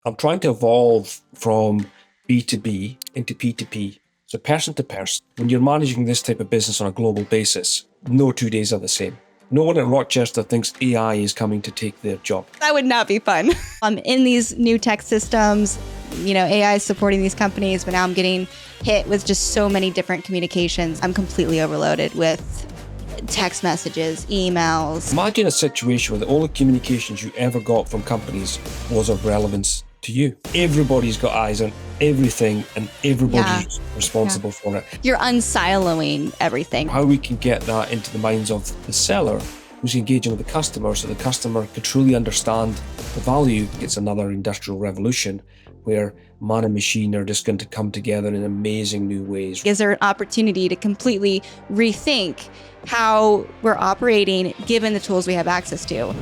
I'm trying to evolve from B2B into P2P. So person to person. When you're managing this type of business on a global basis, no 2 days are the same. No one at Rochester thinks AI is coming to take their job. That would not be fun. I'm in these new tech systems, AI is supporting these companies, but now I'm getting hit with just so many different communications. I'm completely overloaded with text messages, emails. Imagine a situation where all the communications you ever got from companies was of relevance to you. Everybody's got eyes on everything and everybody's responsible for it. You're unsiloing everything. How we can get that into the minds of the seller who's engaging with the customer so the customer can truly understand the value. It's another industrial revolution where man and machine are just going to come together in amazing new ways. Is there an opportunity to completely rethink how we're operating given the tools we have access to?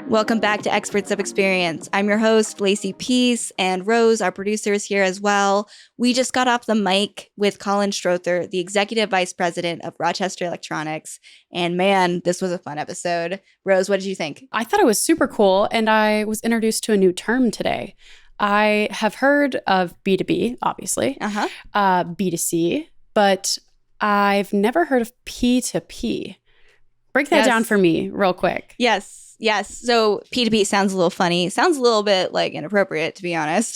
Welcome back to Experts of Experience. I'm your host, Lacey Peace, and Rose, our producer, is here as well. We just got off the mic with Colin Strother, the Executive Vice President of Rochester Electronics. And man, this was a fun episode. Rose, what did you think? I thought it was super cool, and I was introduced to a new term today. I have heard of B2B, obviously, B2C, but I've never heard of P2P. Break that down for me real quick. Yes. So P2P sounds a little funny. Sounds a little bit like inappropriate, to be honest.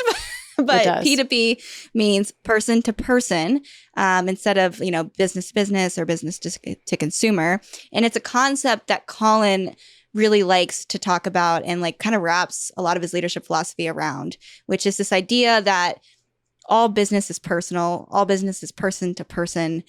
But P2P means person to person instead of, business to business or business to consumer. And it's a concept that Colin really likes to talk about and kind of wraps a lot of his leadership philosophy around, which is this idea that all business is personal. All business is person to person.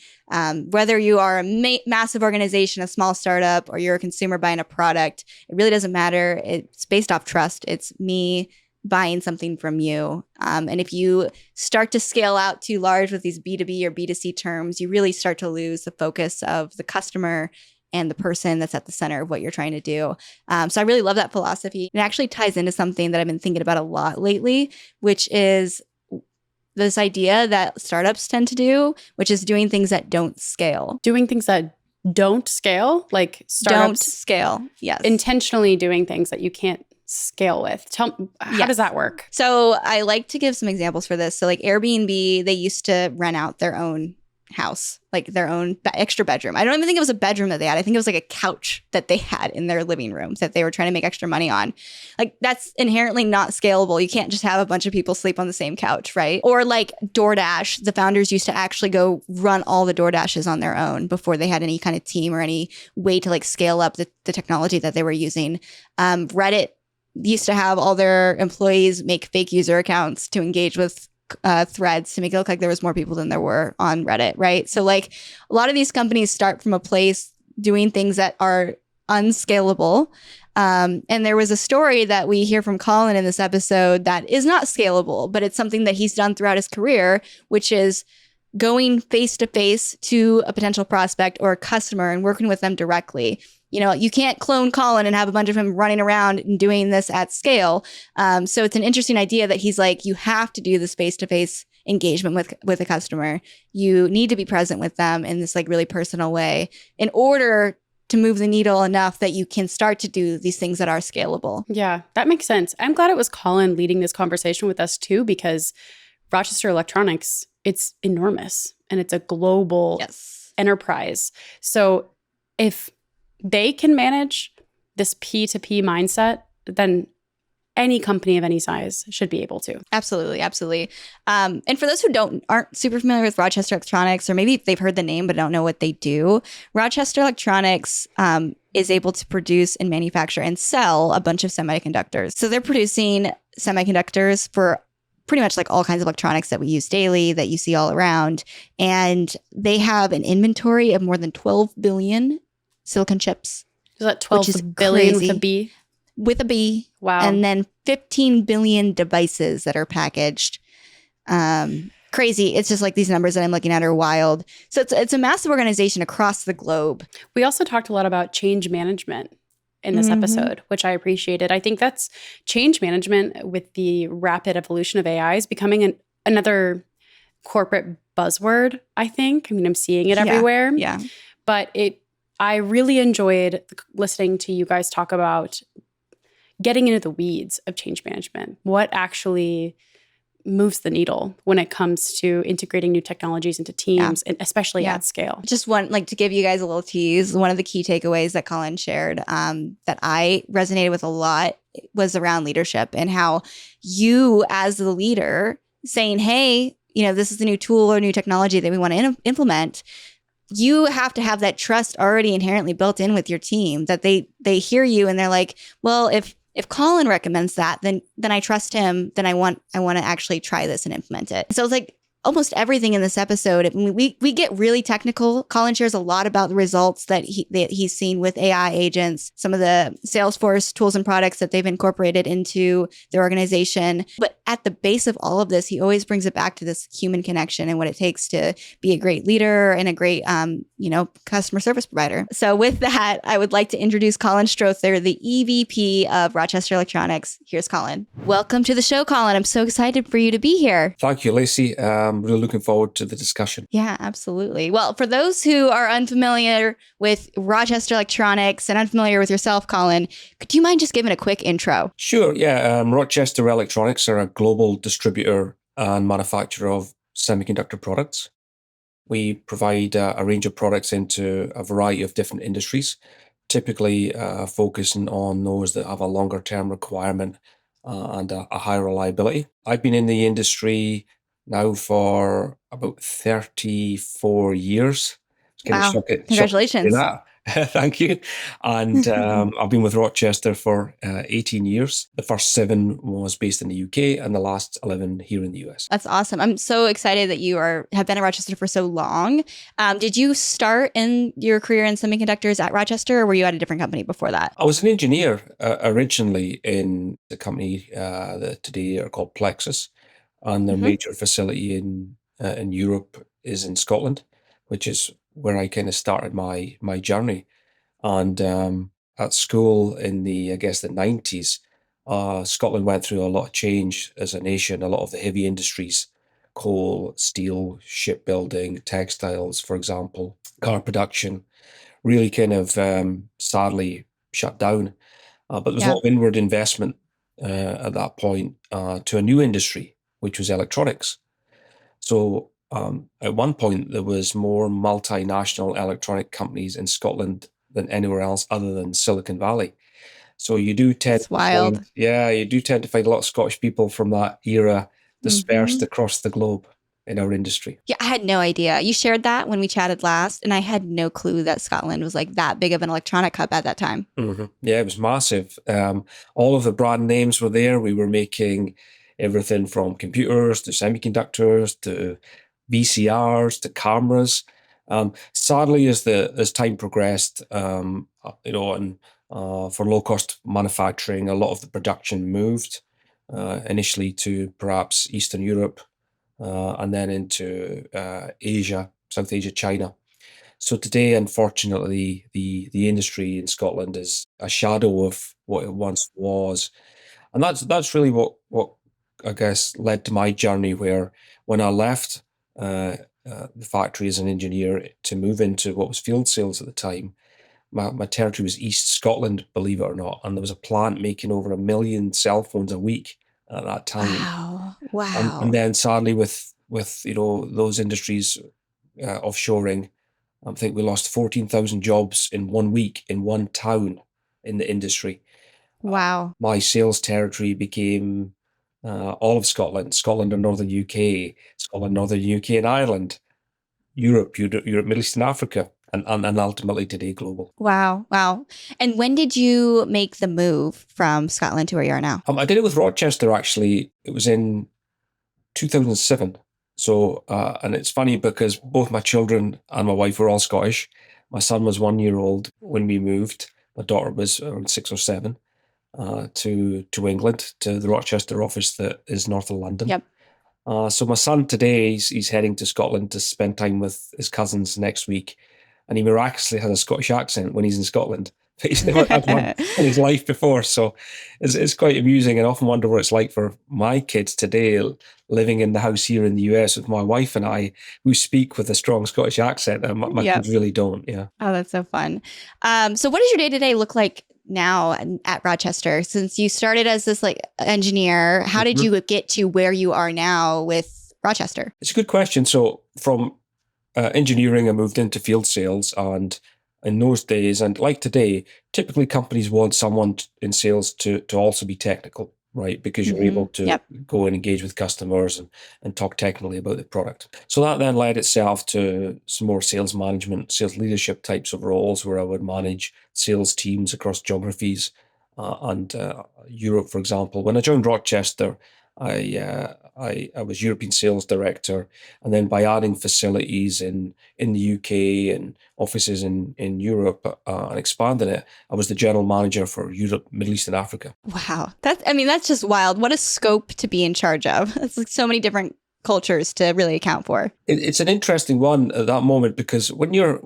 Whether you are a massive organization, a small startup, or you're a consumer buying a product, it really doesn't matter. It's based off trust. It's me buying something from you. And if you start to scale out too large with these B2B or B2C terms, you really start to lose the focus of the customer and the person that's at the center of what you're trying to do. So I really love that philosophy. It actually ties into something that I've been thinking about a lot lately, which is this idea that startups tend to do, which is doing things that don't scale. Doing things that don't scale? Like startups don't scale, yes. Intentionally doing things that you can't scale with. How does that work? So I like to give some examples for this. So Airbnb, they used to rent out their own house, their own extra bedroom. I don't even think it was a bedroom that they had. I think it was a couch that they had in their living room that they were trying to make extra money on. That's inherently not scalable. You can't just have a bunch of people sleep on the same couch, right? Or DoorDash, the founders used to actually go run all the DoorDashes on their own before they had any kind of team or any way to scale up the technology that they were using. Reddit used to have all their employees make fake user accounts to engage with threads to make it look like there was more people than there were on Reddit, right? So a lot of these companies start from a place doing things that are unscalable. And there was a story that we hear from Colin in this episode that is not scalable, but it's something that he's done throughout his career, which is going face to face to a potential prospect or a customer and working with them directly. You can't clone Colin and have a bunch of him running around and doing this at scale. So it's an interesting idea that he's you have to do this face-to-face engagement with a customer. You need to be present with them in this really personal way in order to move the needle enough that you can start to do these things that are scalable. Yeah, that makes sense. I'm glad it was Colin leading this conversation with us too, because Rochester Electronics, it's enormous and it's a global enterprise. So if they can manage this P2P mindset, then any company of any size should be able to. Absolutely. And for those who aren't super familiar with Rochester Electronics, or maybe they've heard the name but don't know what they do, Rochester Electronics is able to produce and manufacture and sell a bunch of semiconductors. So they're producing semiconductors for pretty much all kinds of electronics that we use daily, that you see all around. And they have an inventory of more than 12 billion silicon chips. Is that 12 billion with a B? With a B. Wow. And then 15 billion devices that are packaged. Crazy. It's just these numbers that I'm looking at are wild. So it's a massive organization across the globe. We also talked a lot about change management in this episode, which I appreciated. I think that's change management with the rapid evolution of AI is becoming another corporate buzzword, I think. I'm seeing it everywhere. Yeah. But I really enjoyed listening to you guys talk about getting into the weeds of change management. What actually moves the needle when it comes to integrating new technologies into teams, and especially at scale? Just one, like, to give you guys a little tease, one of the key takeaways that Colin shared that I resonated with a lot was around leadership, and how you as the leader saying, hey, this is the new tool or new technology that we want to implement. You have to have that trust already inherently built in with your team, that they hear you and they're like, well, if Colin recommends that, then I trust him. Then I want to actually try this and implement it. So it's like almost everything in this episode. I mean, we get really technical. Colin shares a lot about the results that he's seen with AI agents, some of the Salesforce tools and products that they've incorporated into their organization. But at the base of all of this, he always brings it back to this human connection and what it takes to be a great leader and a great, customer service provider. So with that, I would like to introduce Colin Strother, the EVP of Rochester Electronics. Here's Colin. Welcome to the show, Colin. I'm so excited for you to be here. Thank you, Lacey. I'm really looking forward to the discussion. Yeah, absolutely. Well, for those who are unfamiliar with Rochester Electronics and unfamiliar with yourself, Colin, could you mind just giving a quick intro? Sure, yeah. Rochester Electronics are a global distributor and manufacturer of semiconductor products. We provide a range of products into a variety of different industries, typically focusing on those that have a longer term requirement and a high reliability. I've been in the industry now for about 34 years. Wow. Congratulations. Thank you. And I've been with Rochester for 18 years. The first 7 was based in the UK and the last 11 here in the US. That's awesome. I'm so excited that you have been at Rochester for so long. Did you start in your career in semiconductors at Rochester, or were you at a different company before that? I was an engineer originally in the company that today are called Plexus. And their major facility in Europe is in Scotland, which is where I kind of started my journey. And at school in the 90s, Scotland went through a lot of change as a nation. A lot of the heavy industries, coal, steel, shipbuilding, textiles, for example, car production, really kind of sadly shut down. But there was a lot of inward investment at that point to a new industry, which was electronics. So at one point, there was more multinational electronic companies in Scotland than anywhere else other than Silicon Valley. So you do tend to find a lot of Scottish people from that era dispersed across the globe in our industry. Yeah, I had no idea. You shared that when we chatted last, and I had no clue that Scotland was like that big of an electronic hub at that time. Yeah, it was massive. All of the brand names were there. We were making everything from computers to semiconductors to VCRs to cameras. Sadly, as time progressed, and for low cost manufacturing, a lot of the production moved initially to perhaps Eastern Europe and then into Asia, South Asia, China. So today, unfortunately, the industry in Scotland is a shadow of what it once was, and that's really what I guess led to my journey, where when I left the factory as an engineer to move into what was field sales at the time, my territory was East Scotland, believe it or not, and there was a plant making over 1 million cell phones a week at that time. Wow. And then sadly with those industries offshoring, I think we lost 14,000 jobs in 1 week in one town in the industry. Wow. My sales territory became all of Scotland and Northern UK, Northern UK and Ireland, Europe, Middle East and Africa, and ultimately today global. Wow. And when did you make the move from Scotland to where you are now? I did it with Rochester, actually. It was in 2007. So, and it's funny because both my children and my wife were all Scottish. My son was 1 year old when we moved. My daughter was around 6 or 7. To England, to the Rochester office that is north of London. Yep. So my son today, he's heading to Scotland to spend time with his cousins next week, and he miraculously has a Scottish accent when he's in Scotland. He's never had one in his life before, so it's quite amusing, and I often wonder what it's like for my kids today living in the house here in the US with my wife and I, who speak with a strong Scottish accent, and my kids really don't. Yeah. Oh, that's so fun. So what does your day-to-day look like now at Rochester? Since you started as this like engineer, how did you get to where you are now with Rochester? It's a good question. So from engineering, I moved into field sales, and in those days, and like today, typically companies want someone in sales to also be technical, right? Because you're able to go and engage with customers and talk technically about the product. So that then led itself to some more sales management, sales leadership types of roles where I would manage sales teams across geographies and Europe, for example. When I joined Rochester, I was European sales director, and then by adding facilities in the UK and offices in Europe and expanding it, I was the general manager for Europe, Middle East, and Africa. Wow, that's just wild. What a scope to be in charge of. It's like so many different cultures to really account for. It's an interesting one at that moment, because when you're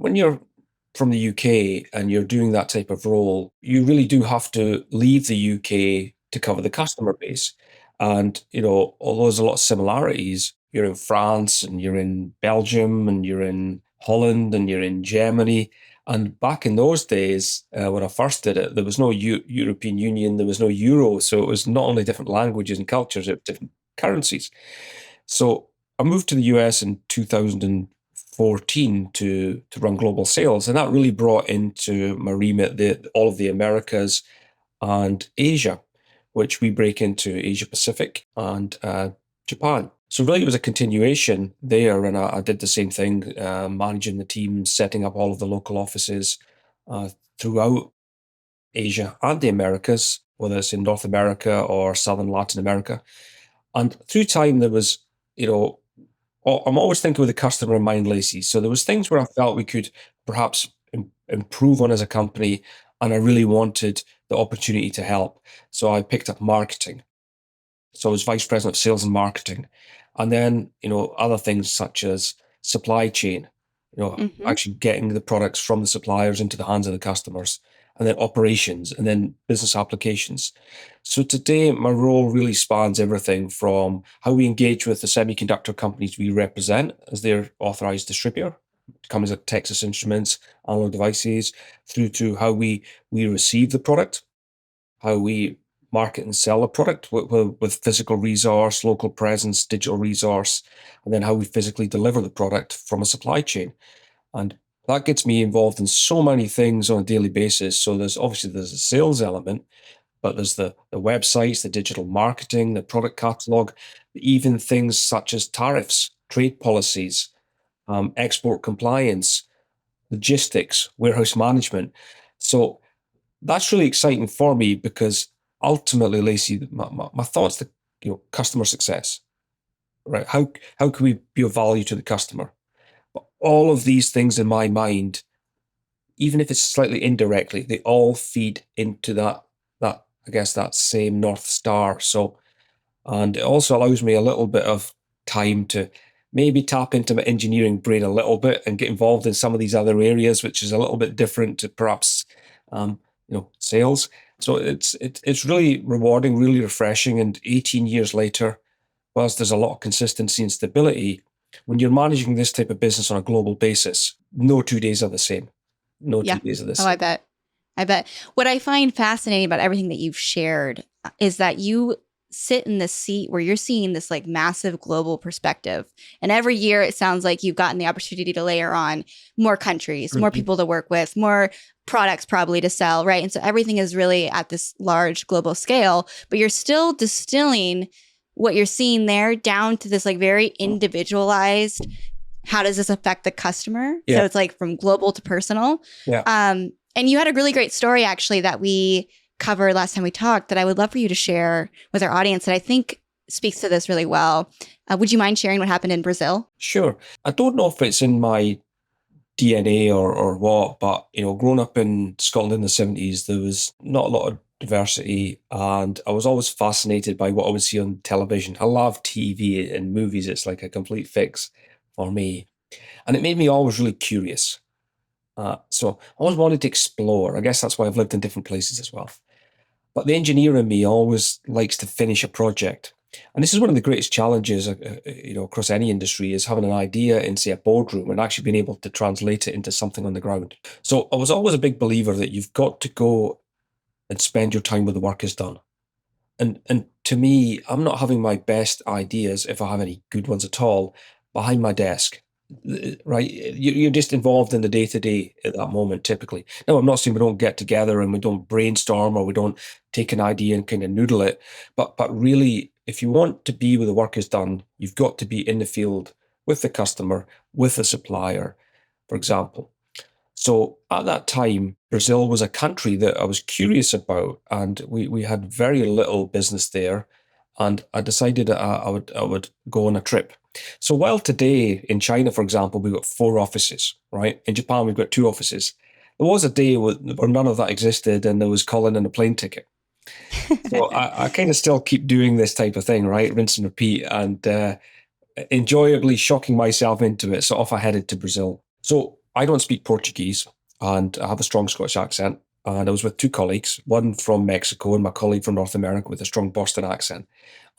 from the UK and you're doing that type of role, you really do have to leave the UK to cover the customer base. And, although there's a lot of similarities, you're in France and you're in Belgium and you're in Holland and you're in Germany. And back in those days, when I first did it, there was no European Union, there was no euro. So it was not only different languages and cultures, it was different currencies. So I moved to the US in 2014 to run global sales. And that really brought into my remit all of the Americas and Asia, which we break into Asia Pacific and Japan. So really it was a continuation there, and I did the same thing, managing the team, setting up all of the local offices throughout Asia and the Americas, whether it's in North America or Southern Latin America. And through time, there was, I'm always thinking with the customer in mind, Lacey. So there was things where I felt we could perhaps improve on as a company, and I really wanted the opportunity to help. So I picked up marketing. So I was vice president of sales and marketing. And then, other things such as supply chain, actually getting the products from the suppliers into the hands of the customers, and then operations, and then business applications. So today, my role really spans everything from how we engage with the semiconductor companies we represent as their authorized distributor, companies like Texas Instruments, Analog Devices, through to how we receive the product, how we market and sell a product with physical resource, local presence, digital resource, and then how we physically deliver the product from a supply chain. And that gets me involved in so many things on a daily basis. So there's a sales element, but there's the websites, the digital marketing, the product catalog, even things such as tariffs, trade policies, export compliance, logistics, warehouse management. So that's really exciting for me, because ultimately, Lacey, my thoughts that customer success, right? How can we be of value to the customer? But all of these things in my mind, even if it's slightly indirectly, they all feed into that same North Star. So, and it also allows me a little bit of time to maybe tap into my engineering brain a little bit and get involved in some of these other areas, which is a little bit different to perhaps sales. So it's really rewarding, really refreshing. And 18 years later, whilst there's a lot of consistency and stability, when you're managing this type of business on a global basis, no 2 days are the same. No 2 days are the same. Oh, I bet. What I find fascinating about everything that you've shared is that you sit in this seat where you're seeing this like massive global perspective. And every year it sounds like you've gotten the opportunity to layer on more countries, more people to work with, more products probably to sell, right? And so everything is really at this large global scale, but you're still distilling what you're seeing there down to this like very individualized, how does this affect the customer? Yeah. So it's like from global to personal. Yeah. And you had a really great story actually that we covered last time we talked that I would love for you to share with our audience that I think speaks to this really well. Would you mind sharing what happened in Brazil? Sure. I don't know if it's in my DNA or what, but growing up in Scotland in the 70s, there was not a lot of diversity, and I was always fascinated by what I would see on television. I love TV and movies. It's like a complete fix for me. And it made me always really curious. So I always wanted to explore. I guess that's why I've lived in different places as well. But the engineer in me always likes to finish a project. And this is one of the greatest challenges, across any industry, is having an idea in, say, a boardroom and actually being able to translate it into something on the ground. So I was always a big believer that you've got to go and spend your time where the work is done. And to me, I'm not having my best ideas, if I have any good ones at all, behind my desk. Right? You're just involved in the day-to-day at that moment, typically. Now, I'm not saying we don't get together and we don't brainstorm or we don't take an idea and kind of noodle it, but really, if you want to be where the work is done, you've got to be in the field with the customer, with the supplier, for example. So at that time, Brazil was a country that I was curious about, and we had very little business there. And I decided that I would go on a trip. So while today in China, for example, we've got 4 offices, right? In Japan, we've got 2 offices. There was a day where none of that existed, and there was Colin and a plane ticket. So I kind of still keep doing this type of thing, right? Rinse and repeat, and enjoyably shocking myself into it. So off I headed to Brazil. So I don't speak Portuguese, and I have a strong Scottish accent. And I was with 2 colleagues, one from Mexico and my colleague from North America with a strong Boston accent.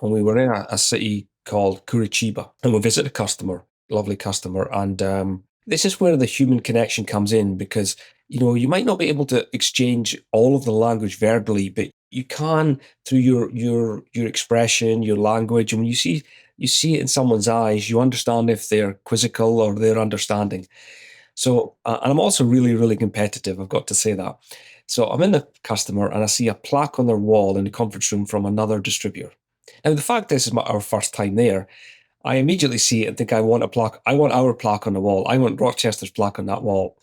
And we were in a city called Curitiba, and we visited a customer, lovely customer. And this is where the human connection comes in, because, you might not be able to exchange all of the language verbally, but you can through your expression, your language. And when you see it in someone's eyes, you understand if they're quizzical or they're understanding. So, and I'm also really, really competitive, I've got to say that. So I'm in the customer and I see a plaque on their wall in the conference room from another distributor. Now, the fact is, our first time there. I immediately see it and think I want a plaque. I want our plaque on the wall. I want Rochester's plaque on that wall.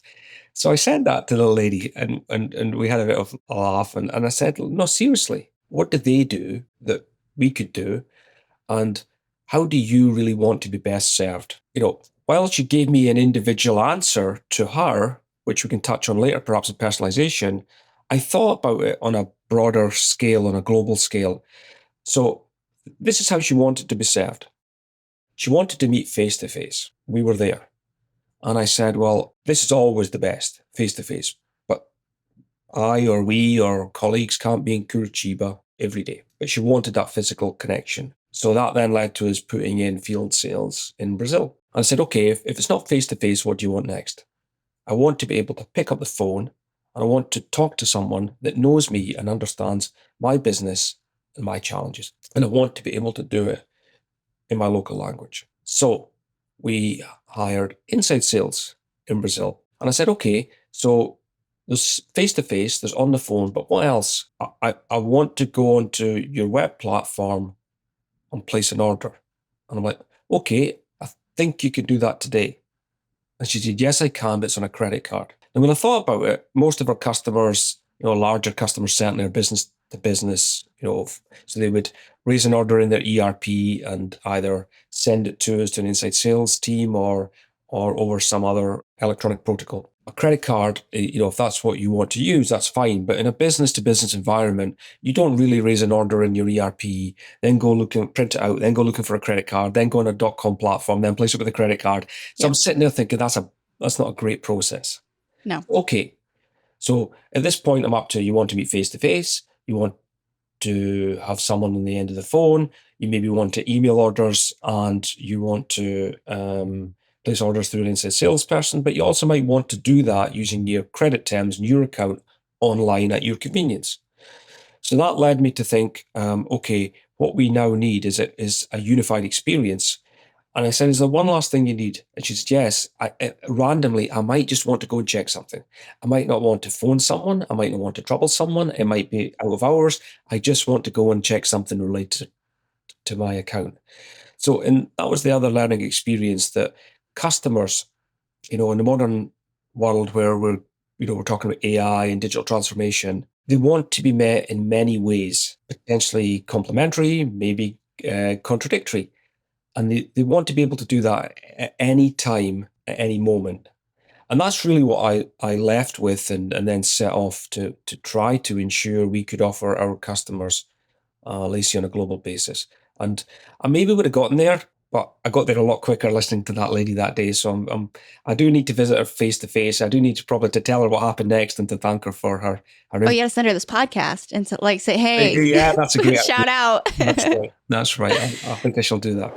So I sent that to the lady, and we had a bit of a laugh. And I said, no, seriously, what do they do that we could do? And how do you really want to be best served? While she gave me an individual answer to her, which we can touch on later, perhaps in personalization, I thought about it on a broader scale, on a global scale. So this is how she wanted to be served. She wanted to meet face to face. We were there. And I said, well, this is always the best, face to face. But I or we or colleagues can't be in Curitiba every day. But she wanted that physical connection. So that then led to us putting in field sales in Brazil. I said, okay, if it's not face-to-face, what do you want next? I want to be able to pick up the phone, and I want to talk to someone that knows me and understands my business and my challenges. And I want to be able to do it in my local language. So we hired inside sales in Brazil. And I said, okay, so there's face-to-face, there's on the phone, but what else? I want to go onto your web platform and place an order. And I'm like, okay, I think you could do that today. And she said, yes, I can, but it's on a credit card. And when I thought about it, most of our customers, larger customers certainly are business to business, so they would raise an order in their ERP and either send it to us to an inside sales team or over some other electronic protocol. A credit card, if that's what you want to use, that's fine. But in a business-to-business environment, you don't really raise an order in your ERP, then go looking, print it out, then go looking for a credit card, then go on a .com platform, then place it with a credit card. So I'm sitting there thinking that's not a great process. No. Okay. So at this point, I'm up to, you want to meet face-to-face, you want to have someone on the end of the phone, you maybe want to email orders, and you want to place orders through an inside salesperson, but you also might want to do that using your credit terms and your account online at your convenience. So that led me to think, okay, what we now need is a unified experience. And I said, is there one last thing you need? And she said, yes. Randomly, I might just want to go and check something. I might not want to phone someone. I might not want to trouble someone. It might be out of hours. I just want to go and check something related to my account. So, and that was the other learning experience, that customers, in the modern world where we're talking about AI and digital transformation, they want to be met in many ways, potentially complementary, maybe contradictory. And they want to be able to do that at any time, at any moment. And that's really what I left with and then set off to try to ensure we could offer our customers Lacey on a global basis. And I maybe would have gotten there, but I got there a lot quicker listening to that lady that day. So I do need to visit her face to face. I do need to probably to tell her what happened next and to thank her for her. You got to send her this podcast and say, hey, yeah, that's a great shout out. That's right. I think I shall do that.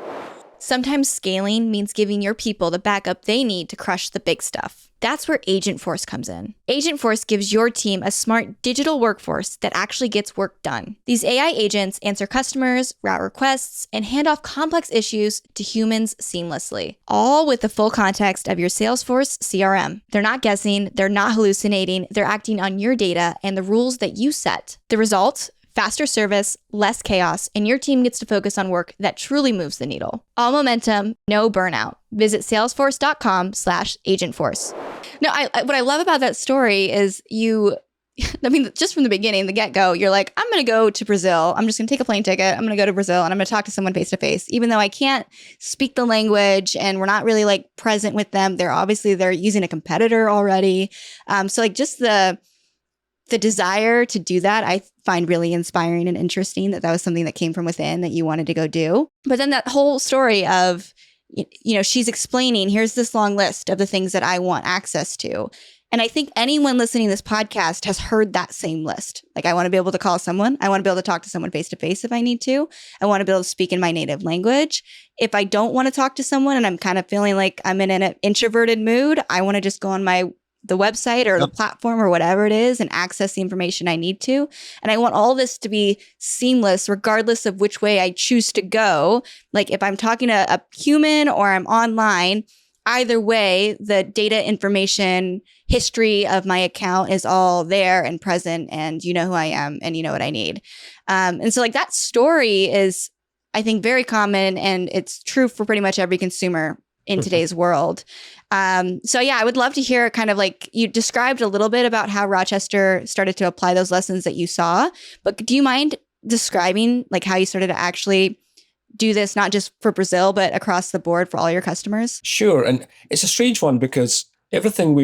Sometimes scaling means giving your people the backup they need to crush the big stuff. That's where Agentforce comes in. Agentforce gives your team a smart digital workforce that actually gets work done. These AI agents answer customers, route requests, and hand off complex issues to humans seamlessly, all with the full context of your Salesforce CRM. They're not guessing, they're not hallucinating, they're acting on your data and the rules that you set. The result? Faster service, less chaos, and your team gets to focus on work that truly moves the needle. All momentum, no burnout. Visit salesforce.com/agentforce. No, what I love about that story is just from the beginning, the get-go, you're like, I'm going to go to Brazil. I'm just going to take a plane ticket. I'm going to go to Brazil and I'm going to talk to someone face to face, even though I can't speak the language and we're not really like present with them. They're using a competitor already. So like just the desire to do that, I find really inspiring and interesting that was something that came from within that you wanted to go do. But then that whole story of, she's explaining, here's this long list of the things that I want access to. And I think anyone listening to this podcast has heard that same list. Like, I want to be able to call someone. I want to be able to talk to someone face to face if I need to. I want to be able to speak in my native language. If I don't want to talk to someone and I'm kind of feeling like I'm in an introverted mood, I want to just go on the website or the platform or whatever it is and access the information I need to. And I want all this to be seamless regardless of which way I choose to go. Like if I'm talking to a human or I'm online, either way, the data information history of my account is all there and present, and you know who I am and you know what I need. And so like that story is, I think, very common, and it's true for pretty much every consumer in today's world. So yeah, I would love to hear kind of like you described a little bit about how Rochester started to apply those lessons that you saw, but do you mind describing like how you started to actually do this, not just for Brazil, but across the board for all your customers? Sure. And it's a strange one because everything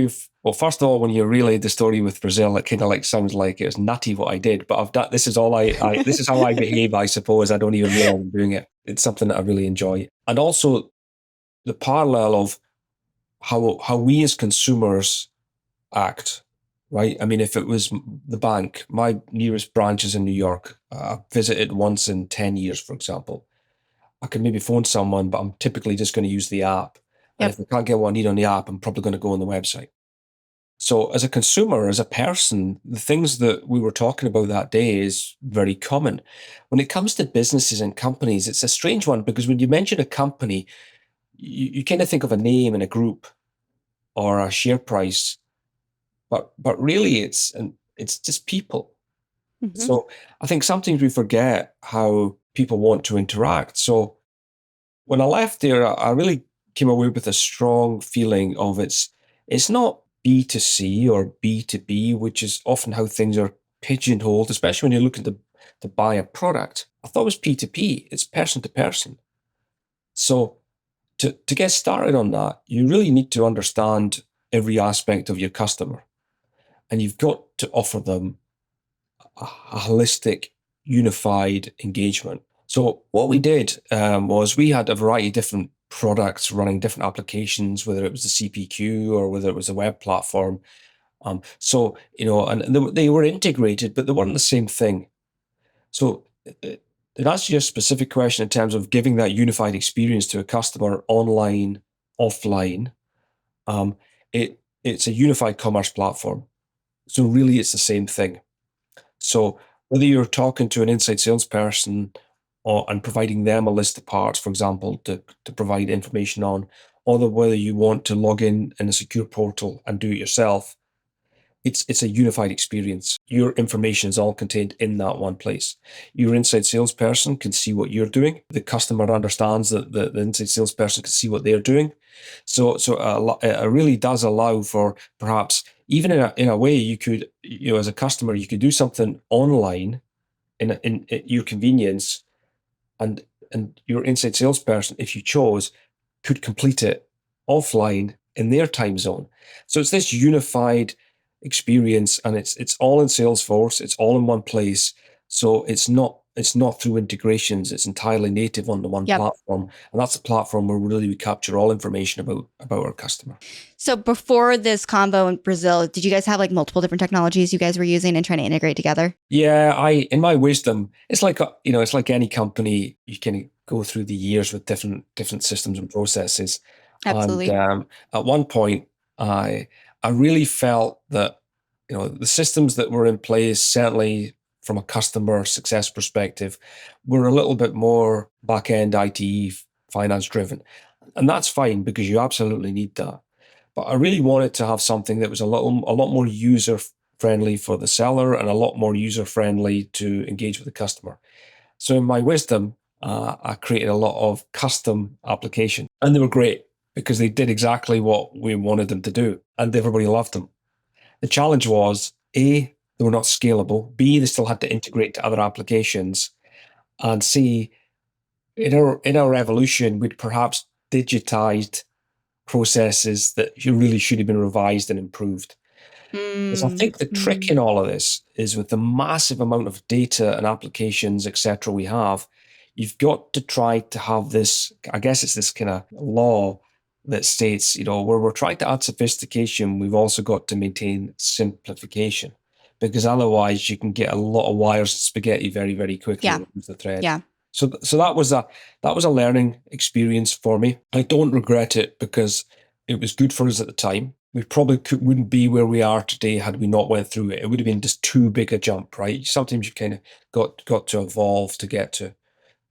first of all, when you relayed the story with Brazil, it kind of like sounds like it was nutty what I did, but I've done, this is all this is how I behave, I suppose. I don't even realize I'm doing it. It's something that I really enjoy. And also the parallel of how we as consumers act, right? I mean, if it was the bank, my nearest branch is in New York. I've visited once in 10 years, for example. I can maybe phone someone, but I'm typically just going to use the app. And if I can't get what I need on the app, I'm probably going to go on the website. So as a consumer, as a person, the things that we were talking about that day is very common. When it comes to businesses and companies, it's a strange one because when you mention a company, you kind of think of a name and a group or a share price, but really it's just people. Mm-hmm. So I think sometimes we forget how people want to interact. So when I left there, I really came away with a strong feeling of it's not B2C or B2B, which is often how things are pigeonholed, especially when you're looking to buy a product. I thought it was P2P. It's person to person. So to get started on that, you really need to understand every aspect of your customer. And you've got to offer them a holistic, unified engagement. So what we did was we had a variety of different products running different applications, whether it was the CPQ or whether it was a web platform. And they were integrated, but they weren't the same thing. So to answer your specific question in terms of giving that unified experience to a customer online, offline, it's a unified commerce platform. So really it's the same thing. So whether you're talking to an inside salesperson and providing them a list of parts, for example, to provide information on, or whether you want to log in a secure portal and do it yourself, it's a unified experience. Your information is all contained in that one place. Your inside salesperson can see what you're doing. The customer understands that the inside salesperson can see what they're doing. So it really does allow for perhaps, even in a way, you could, as a customer, you could do something online in your convenience, and your inside salesperson, if you chose, could complete it offline in their time zone. So it's this unified experience, and it's all in Salesforce. It's all in one place. So it's not it's not through integrations. It's entirely native on the one platform. And that's a platform where really we capture all information about our customer. So before this combo in Brazil, did you guys have like multiple different technologies you guys were using and trying to integrate together? Yeah, in my wisdom, it's like, it's like any company, you can go through the years with different systems and processes. Absolutely. And at one point, I really felt that, the systems that were in place, certainly from a customer success perspective, were a little bit more back-end IT finance driven. And that's fine because you absolutely need that. But I really wanted to have something that was a lot more user friendly for the seller and a lot more user friendly to engage with the customer. So in my wisdom, I created a lot of custom applications, and they were great because they did exactly what we wanted them to do, and everybody loved them. The challenge was, A, they were not scalable. B, they still had to integrate to other applications. And C, in our evolution, we'd perhaps digitized processes that really should have been revised and improved. Because I think the trick in all of this is with the massive amount of data and applications, etc., we have, you've got to try to have this, I guess it's this kind of law that states, where we're trying to add sophistication, we've also got to maintain simplification. Because otherwise you can get a lot of wires and spaghetti very, very quickly with the thread. Yeah. So that was a learning experience for me. I don't regret it because it was good for us at the time. We probably wouldn't be where we are today had we not went through it. It would have been just too big a jump, right? Sometimes you kind of got to evolve to get to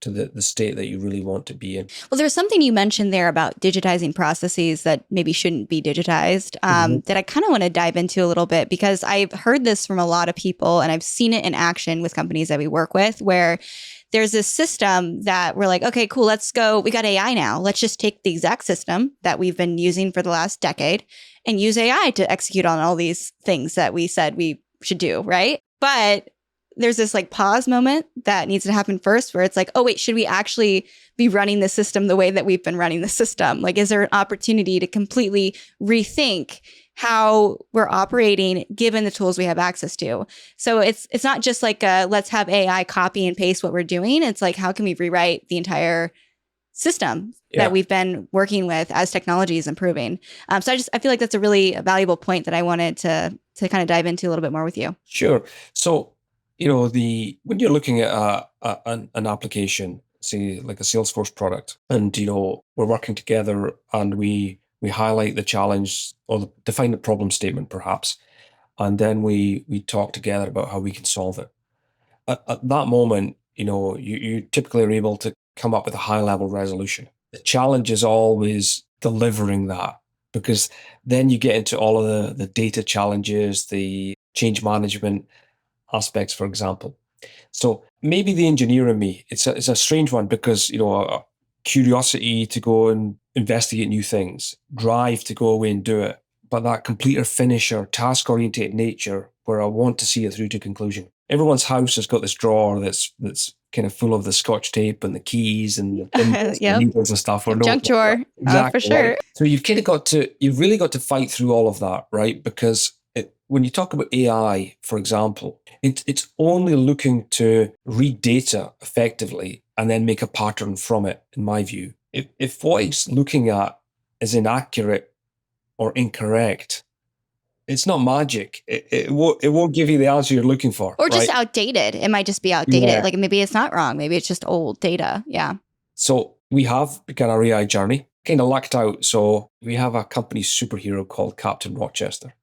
the state that you really want to be in. Well, there's something you mentioned there about digitizing processes that maybe shouldn't be digitized that I kind of want to dive into a little bit, because I've heard this from a lot of people and I've seen it in action with companies that we work with, where there's this system that we're like, okay, cool, let's go. We got AI now. Let's just take the exact system that we've been using for the last decade and use AI to execute on all these things that we said we should do, right? But there's this like pause moment that needs to happen first where it's like, oh, wait, should we actually be running the system the way that we've been running the system? Like, is there an opportunity to completely rethink how we're operating given the tools we have access to? So it's not just like let's have AI copy and paste what we're doing. It's like, how can we rewrite the entire system that we've been working with as technology is improving? So I feel like that's a really valuable point that I wanted to kind of dive into a little bit more with you. Sure. So, when you're looking at an application, say like a Salesforce product, and we're working together and we highlight the challenge or define the problem statement perhaps, and then we talk together about how we can solve it. At that moment, you typically are able to come up with a high level resolution. The challenge is always delivering that, because then you get into all of the data challenges, the change management aspects, for example. So maybe the engineer in me, it's a strange one, because a curiosity to go and investigate new things, drive to go away and do it, but that completer finisher, task oriented nature where I want to see it through to conclusion. Everyone's house has got this drawer that's kind of full of the Scotch tape and the keys and the needles and stuff. Junk drawer, exactly, for sure. Right? So you've really got to fight through all of that, right? Because when you talk about AI, for example, it's only looking to read data effectively and then make a pattern from it, in my view. If what it's looking at is inaccurate or incorrect, it's not magic. It won't give you the answer you're looking for. Or just outdated. It might just be outdated. Yeah. Like maybe it's not wrong. Maybe it's just old data. Yeah. So we have begun our AI journey. Kind of lucked out. So we have a company superhero called Captain Rochester.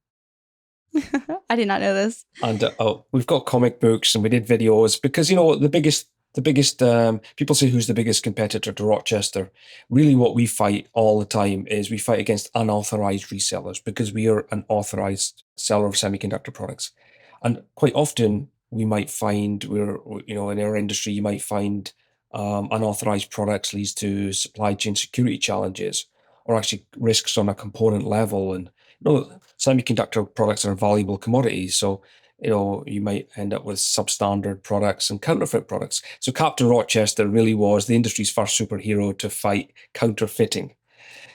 I did not know this. And we've got comic books and we did videos because, the biggest people say who's the biggest competitor to Rochester. Really what we fight all the time is we fight against unauthorized resellers, because we are an authorized seller of semiconductor products. And quite often we might find in our industry, you might find unauthorized products leads to supply chain security challenges or actually risks on a component level. And semiconductor products are valuable commodities. So, you might end up with substandard products and counterfeit products. So Captain Rochester really was the industry's first superhero to fight counterfeiting.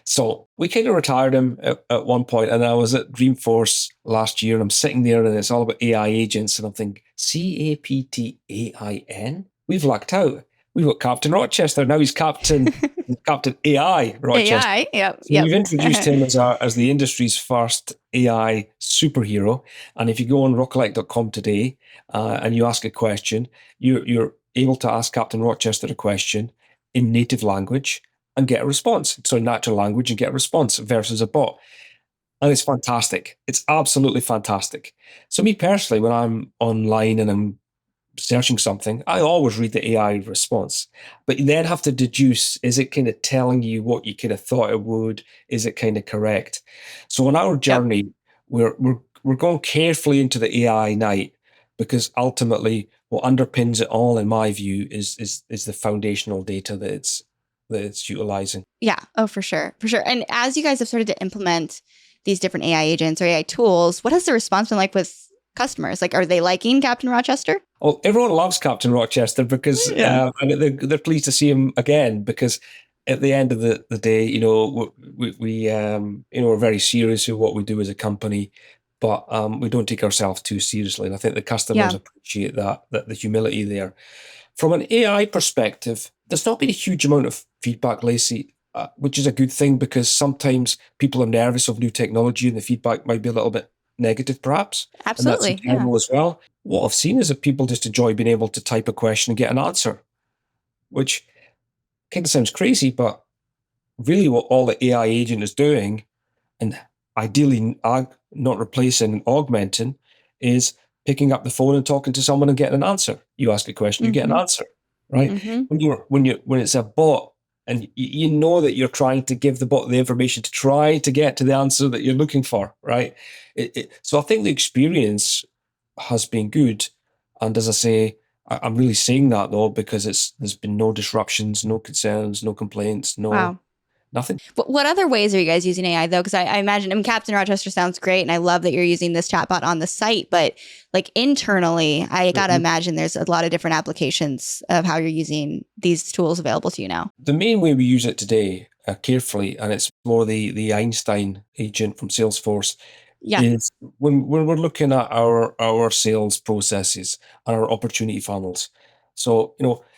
So we kind of retired him at one point, and I was at Dreamforce last year, and I'm sitting there, and it's all about AI agents, and I'm thinking, CAPTAIN? we've lucked out. We've got Captain Rochester. Now he's Captain AI Rochester. AI, yep. So we've introduced him as the industry's first AI superhero. And if you go on rockollect.com today and you ask a question, you're able to ask Captain Rochester a question in native language and get a response. So natural language and get a response versus a bot. And it's fantastic. It's absolutely fantastic. So me personally, when I'm online and I'm searching something, I always read the AI response. But you then have to deduce, is it kind of telling you what you kind of thought it would? Is it kind of correct? So on our journey, we're going carefully into the AI night, because ultimately what underpins it all, in my view, is the foundational data that it's utilizing. Yeah. Oh, for sure. For sure. And as you guys have started to implement these different AI agents or AI tools, what has the response been like with customers? Like, are they liking Captain Rochester? Oh, everyone loves Captain Rochester because they're pleased to see him again, because at the end of the day, we we're very serious with what we do as a company, but we don't take ourselves too seriously. And I think the customers appreciate that the humility there. From an AI perspective, there's not been a huge amount of feedback, Lacey, which is a good thing, because sometimes people are nervous of new technology and the feedback might be a little bit negative, perhaps. Absolutely. And that's internal as well. What I've seen is that people just enjoy being able to type a question and get an answer, which kind of sounds crazy, but really what all the AI agent is doing, and ideally not replacing and augmenting, is picking up the phone and talking to someone and getting an answer. You ask a question, you get an answer, right? When it's a bot, and you know that you're trying to give the bot the information to try to get to the answer that you're looking for, right? So I think the experience has been good. And as I say, I'm really saying that though, because there's been no disruptions, no concerns, no complaints, nothing. What other ways are you guys using AI though? Because I imagine, Captain Rochester sounds great, and I love that you're using this chatbot on the site. But like internally, I gotta imagine there's a lot of different applications of how you're using these tools available to you now. The main way we use it today, carefully, and it's more the Einstein agent from Salesforce, is when we're looking at our sales processes and our opportunity funnels. So,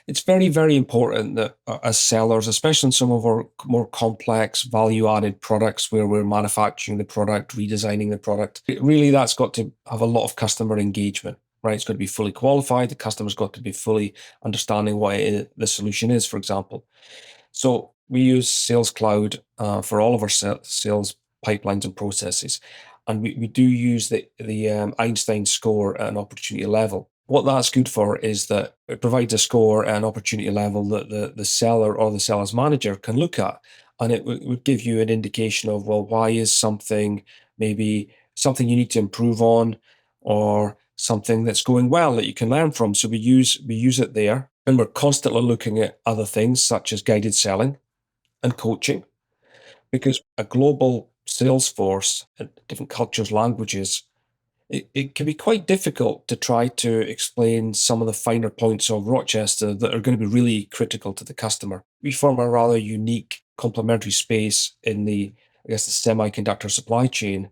it's very, very important that as sellers, especially in some of our more complex value-added products where we're manufacturing the product, redesigning the product, that's got to have a lot of customer engagement, right? It's got to be fully qualified. The customer's got to be fully understanding what the solution is, for example. So we use Sales Cloud for all of our sales pipelines and processes. And we do use the Einstein score at an opportunity level. What that's good for is that it provides a score at an opportunity level that the seller or the seller's manager can look at. And it would give you an indication of, well, why is something maybe something you need to improve on, or something that's going well that you can learn from. So we use it there. And we're constantly looking at other things such as guided selling and coaching, because a global sales force and different cultures, languages, it can be quite difficult to try to explain some of the finer points of Rochester that are going to be really critical to the customer. We form a rather unique complementary space in the semiconductor supply chain.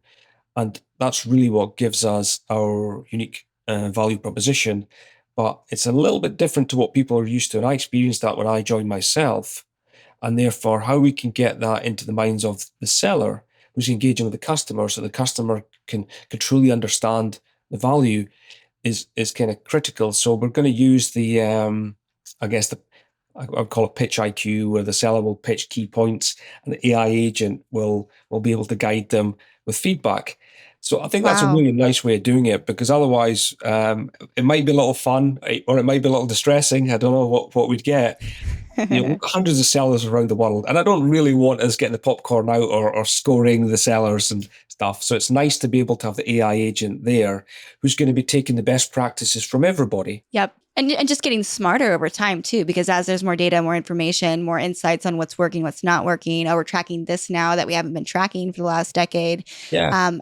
And that's really what gives us our unique value proposition. But it's a little bit different to what people are used to. And I experienced that when I joined myself. And therefore, how we can get that into the minds of the seller who's engaging with the customer, so the customer can truly understand the value, is kind of critical. So we're going to use the, I would call it pitch IQ, where the seller will pitch key points and the AI agent will be able to guide them with feedback. So I think that's a really nice way of doing it, because otherwise it might be a little fun, or it might be a little distressing. I don't know what we'd get. We've got hundreds of sellers around the world, and I don't really want us getting the popcorn out or scoring the sellers and stuff. So it's nice to be able to have the AI agent there who's going to be taking the best practices from everybody. Yep. And just getting smarter over time too, because as there's more data, more information, more insights on what's working, what's not working. Oh, we're tracking this now that we haven't been tracking for the last decade. Yeah.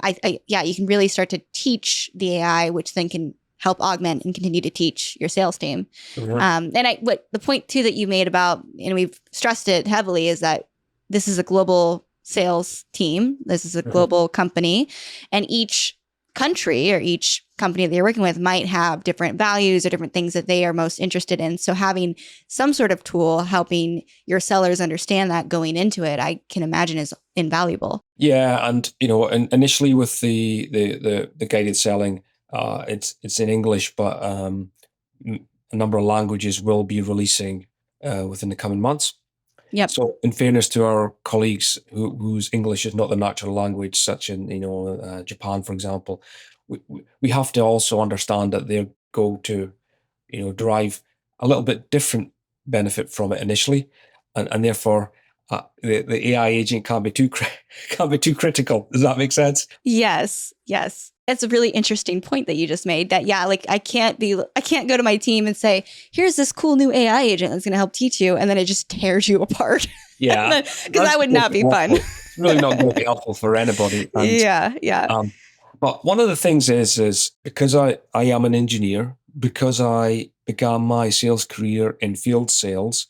You can really start to teach the AI, which then can help augment and continue to teach your sales team. And what the point too that you made about, and we've stressed it heavily, is that this is a global sales team. This is a global company, and each country or each company that you're working with might have different values or different things that they are most interested in. So having some sort of tool helping your sellers understand that going into it, I can imagine is invaluable. Yeah, and initially with the guided selling, it's in English, but a number of languages will be releasing within the coming months. Yep. So, in fairness to our colleagues whose English is not their natural language, such in Japan, for example, we have to also understand that they're going to derive a little bit different benefit from it initially, and therefore the AI agent can't be too critical. Does that make sense? Yes. It's a really interesting point that you just made. That I can't go to my team and say, "Here's this cool new AI agent that's going to help teach you," and then it just tears you apart. Yeah, because that would not be fun. It's really not going to be helpful for anybody. And, yeah. But one of the things is because I am an engineer, because I began my sales career in field sales,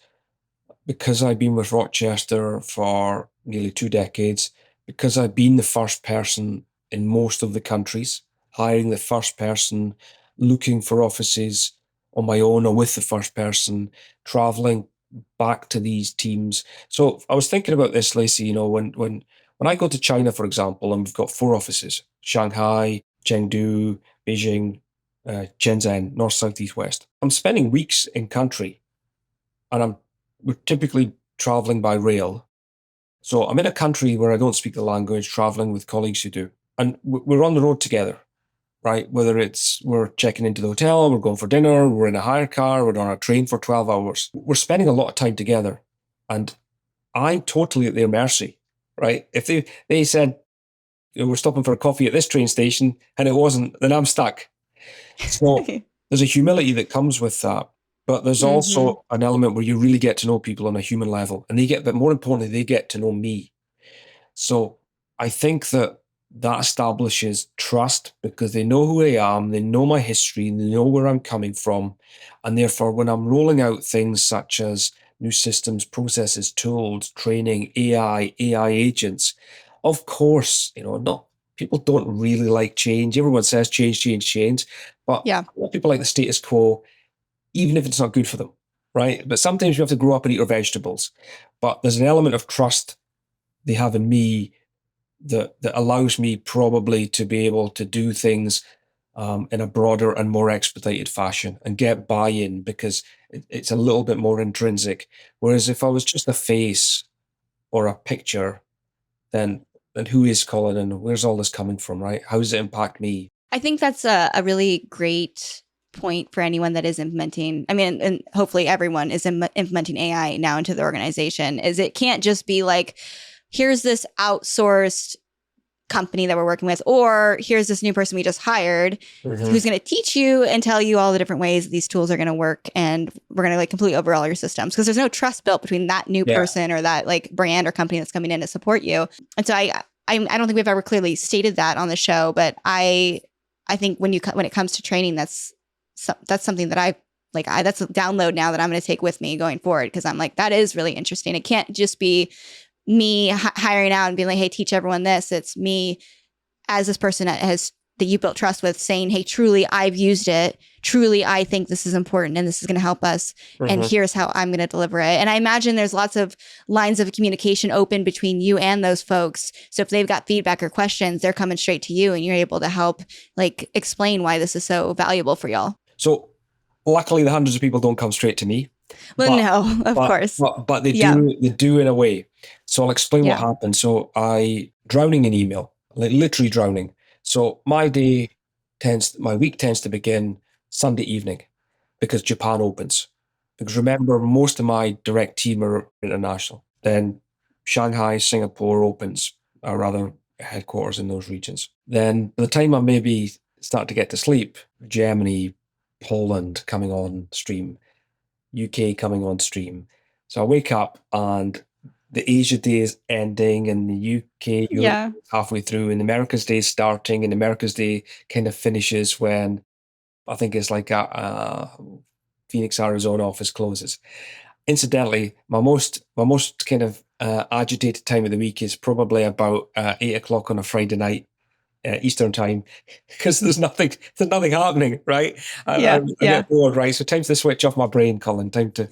because I've been with Rochester for nearly 2 decades, because I've been the first person in most of the countries, hiring the first person, looking for offices on my own or with the first person, traveling back to these teams. So I was thinking about this, Lacey, when I go to China, for example, and we've got 4 offices, Shanghai, Chengdu, Beijing, Shenzhen, north, south, east, west. I'm spending weeks in country, and we're typically traveling by rail. So I'm in a country where I don't speak the language, traveling with colleagues who do. And we're on the road together, right? Whether it's we're checking into the hotel, we're going for dinner, we're in a hire car, we're on a train for 12 hours. We're spending a lot of time together. And I'm totally at their mercy, right? If they said, we're stopping for a coffee at this train station and it wasn't, then I'm stuck. So there's a humility that comes with that. But there's also an element where you really get to know people on a human level, but more importantly, they get to know me. So I think that establishes trust because they know who I am, they know my history, they know where I'm coming from. And therefore, when I'm rolling out things such as new systems, processes, tools, training, AI agents, of course, people don't really like change. Everyone says change. But a lot of people like the status quo, even if it's not good for them, right? But sometimes you have to grow up and eat your vegetables. But there's an element of trust they have in me that allows me probably to be able to do things in a broader and more expedited fashion and get buy-in because it's a little bit more intrinsic. Whereas if I was just a face or a picture, then who is Colin and where's all this coming from, right? How does it impact me? I think that's a really great point for anyone that is implementing. I mean, and hopefully everyone is implementing AI now into the organization. Is it can't just be like, here's this outsourced company that we're working with, or here's this new person we just hired who's going to teach you and tell you all the different ways that these tools are going to work, and we're going to completely overhaul your systems because there's no trust built between that new person or that brand or company that's coming in to support you. And so I don't think we've ever clearly stated that on the show, but I think when it comes to training, that's something that that's a download now that I'm going to take with me going forward because I'm that is really interesting. It can't just be me hiring out and being like, hey, teach everyone this. It's me as this person that you built trust with saying, hey, truly, I've used it. Truly, I think this is important and this is going to help us. And here's how I'm going to deliver it. And I imagine there's lots of lines of communication open between you and those folks. So if they've got feedback or questions, they're coming straight to you and you're able to help explain why this is so valuable for y'all. So luckily, the hundreds of people don't come straight to me. Well, no, of course. But they do in a way. So I'll explain what happened. So drowning in email, literally drowning. So my week tends to begin Sunday evening because Japan opens. Because remember, most of my direct team are international. Then Shanghai, Singapore opens, or rather headquarters in those regions. Then by the time I maybe start to get to sleep, Germany, Poland coming on stream, UK coming on stream. So I wake up and the Asia day is ending and the UK Europe halfway through and America's day is starting and America's day kind of finishes when I think it's Phoenix, Arizona office closes. Incidentally, my most kind of agitated time of the week is probably about 8 o'clock on a Friday night Eastern time because there's nothing happening, right? I get bored, right? So time to switch off my brain, Colin. Time to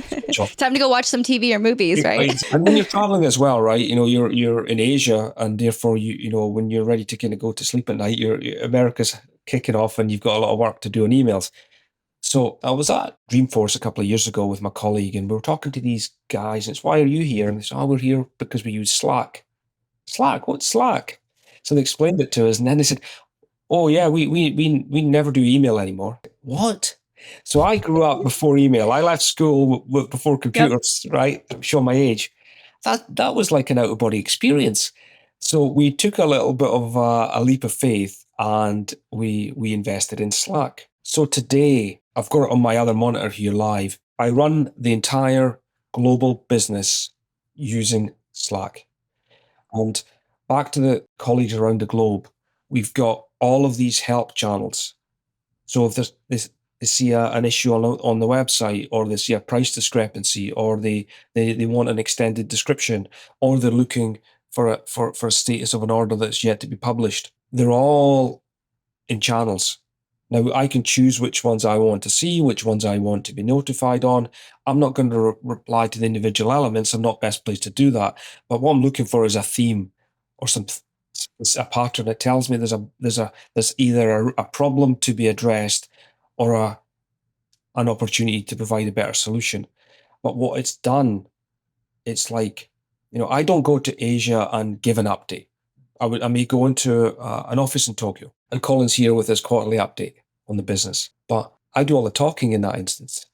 switch off. Time to go watch some TV or movies, right? And when you're traveling as well, right? You're in Asia, and therefore when you're ready to kind of go to sleep at night, America's kicking off, and you've got a lot of work to do on emails. So I was at Dreamforce a couple of years ago with my colleague, and we were talking to these guys, and it's, why are you here? And they said, we're here because we use Slack. Slack? What's Slack? So they explained it to us, and then they said, oh yeah, we never do email anymore. What? So I grew up before email. I left school before computers, right? I'm showing my age. That was like an out-of-body experience. So we took a little bit of a leap of faith, and we invested in Slack. So today, I've got it on my other monitor here live. I run the entire global business using Slack. And back to the colleagues around the globe, we've got all of these help channels. So if they see an issue on the website, or they see a price discrepancy, or they want an extended description, or they're looking for a status of an order that's yet to be published, they're all in channels. Now, I can choose which ones I want to see, which ones I want to be notified on. I'm not going to reply to the individual elements. I'm not best placed to do that. But what I'm looking for is a theme or a pattern that tells me there's either a problem to be addressed or an opportunity to provide a better solution. But what it's done, it's like, I don't go to Asia and give an update. I may go into an office in Tokyo, and Colin's here with his quarterly update on the business. But I do all the talking in that instance.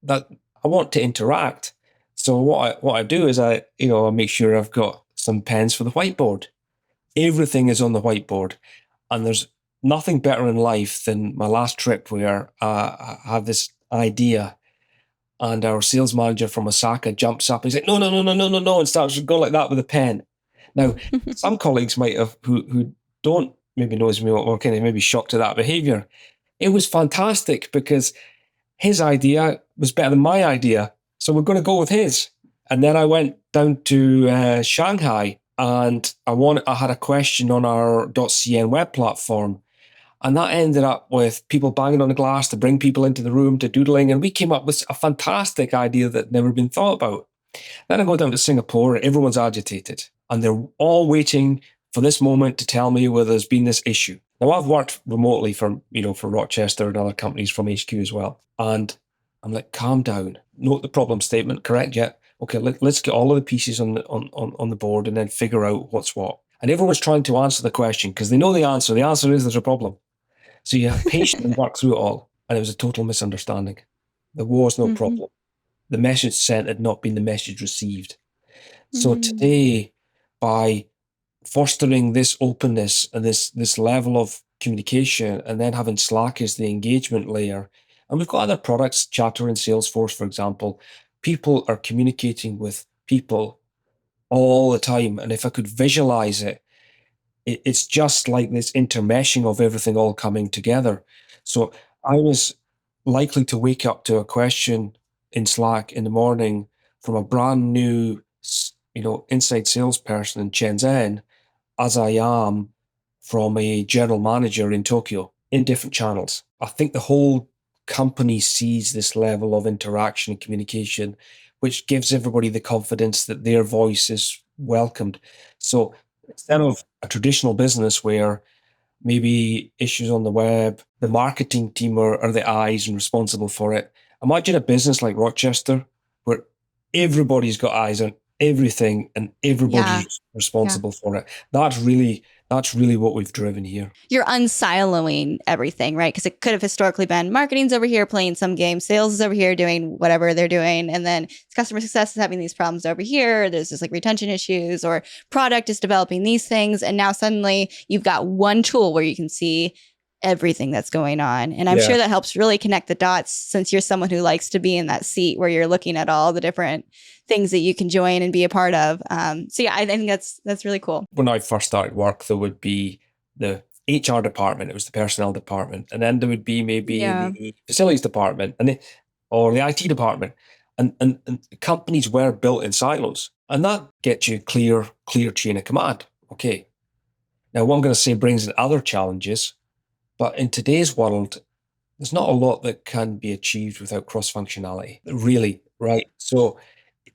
That I want to interact. So what I do is I make sure I've got some pens for the whiteboard. Everything is on the whiteboard, and there's nothing better in life than my last trip where I have this idea, and our sales manager from Osaka jumps up. He's like, no, and starts to go like that with a pen. Now, some colleagues might have who don't maybe knows me or kind of maybe shocked at that behavior. It was fantastic because his idea was better than my idea, so we're going to go with his. And then I went down to Shanghai, and I had a question on our .cn web platform, and that ended up with people banging on the glass to bring people into the room to doodling, and we came up with a fantastic idea that had never been thought about. Then I go down to Singapore, everyone's agitated, and they're all waiting for this moment to tell me whether there's been this issue. Now, I've worked remotely for Rochester and other companies from HQ as well. And I'm like, calm down. Note the problem statement, correct? Yeah. Okay, let's get all of the pieces on the board and then figure out what's what. And everyone's trying to answer the question because they know the answer. The answer is there's a problem. So you have patience and work through it all. And it was a total misunderstanding. There was no problem. The message sent had not been the message received. So today, by fostering this openness and this level of communication, and then having Slack as the engagement layer, and we've got other products, Chatter and Salesforce, for example, people are communicating with people all the time. And if I could visualize it, it's just like this intermeshing of everything all coming together. So I was likely to wake up to a question in Slack in the morning from a brand new, inside salesperson in Shenzhen, as I am from a general manager in Tokyo, in different channels. I think the whole company sees this level of interaction and communication, which gives everybody the confidence that their voice is welcomed. So instead of a traditional business where maybe issues on the web, the marketing team are the eyes and responsible for it, imagine a business like Rochester where everybody's got eyes on everything and everybody's responsible for it. That's really what we've driven here. You're unsiloing everything, right? Because it could have historically been marketing's over here playing some game, sales is over here doing whatever they're doing, and then customer success is having these problems over here. There's just like retention issues, or product is developing these things, and now suddenly you've got one tool where you can see everything that's going on. And I'm sure that helps really connect the dots, since you're someone who likes to be in that seat where you're looking at all the different things that you can join and be a part of. So yeah, I think that's really cool. When I first started work, there would be the HR department, it was the personnel department, and then there would be maybe the facilities department or the IT department. And companies were built in silos, and that gets you clear chain of command. Okay, Now, what I'm going to say brings in other challenges, but in today's world, there's not a lot that can be achieved without cross-functionality, really, right? So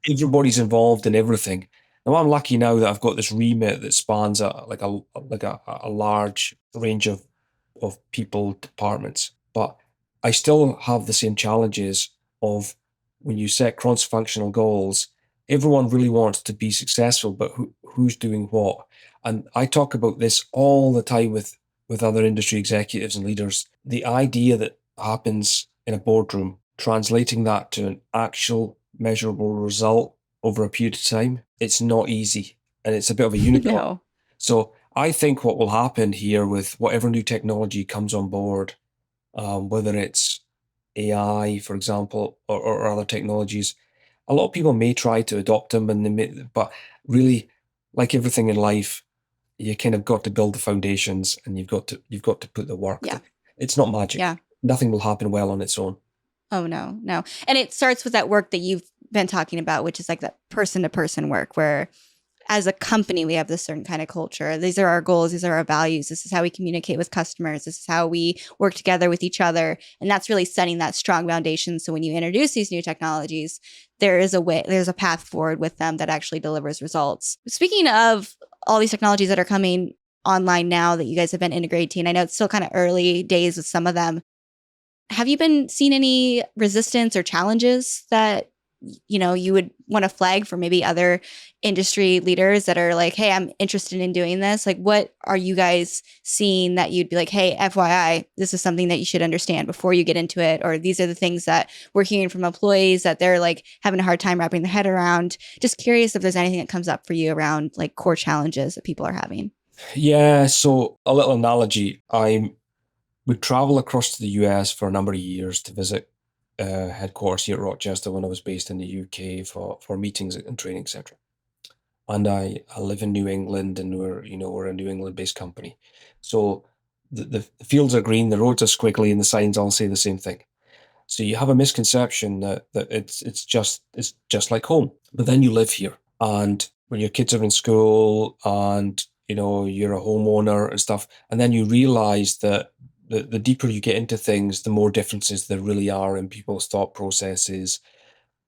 everybody's involved in everything. Now, I'm lucky now that I've got this remit that spans a large range of people, departments, but I still have the same challenges of when you set cross-functional goals, everyone really wants to be successful, but who's doing what? And I talk about this all the time with other industry executives and leaders. The idea that happens in a boardroom, translating that to an actual measurable result over a period of time, it's not easy. And it's a bit of a unicorn. No. So I think what will happen here with whatever new technology comes on board, whether it's AI, for example, or other technologies, a lot of people may try to adopt them, but really, like everything in life, you kind of got to build the foundations, and you've got to put the work. Yeah. It's not magic. Yeah. Nothing will happen well on its own. Oh, no. And it starts with that work that you've been talking about, which is like that person-to-person work where as a company, we have this certain kind of culture. These are our goals. These are our values. This is how we communicate with customers. This is how we work together with each other. And that's really setting that strong foundation. So when you introduce these new technologies, there's a path forward with them that actually delivers results. Speaking of all these technologies that are coming online now that you guys have been integrating, I know it's still kind of early days with some of them. Have you been seeing any resistance or challenges that you would want to flag for maybe other industry leaders that are like, hey, I'm interested in doing this? Like, what are you guys seeing that you'd be like, hey, FYI, this is something that you should understand before you get into it? Or these are the things that we're hearing from employees that they're like having a hard time wrapping their head around. Just curious if there's anything that comes up for you around like core challenges that people are having. Yeah. So a little analogy. We travel across to the US for a number of years to visit headquarters here at Rochester when I was based in the UK for meetings and training, etc. And I live in New England, and we're a New England-based company. So the fields are green, the roads are squiggly, and the signs all say the same thing. So you have a misconception that it's just like home. But then you live here, and when your kids are in school, and you're a homeowner and stuff, and then you realize that the deeper you get into things, the more differences there really are in people's thought processes,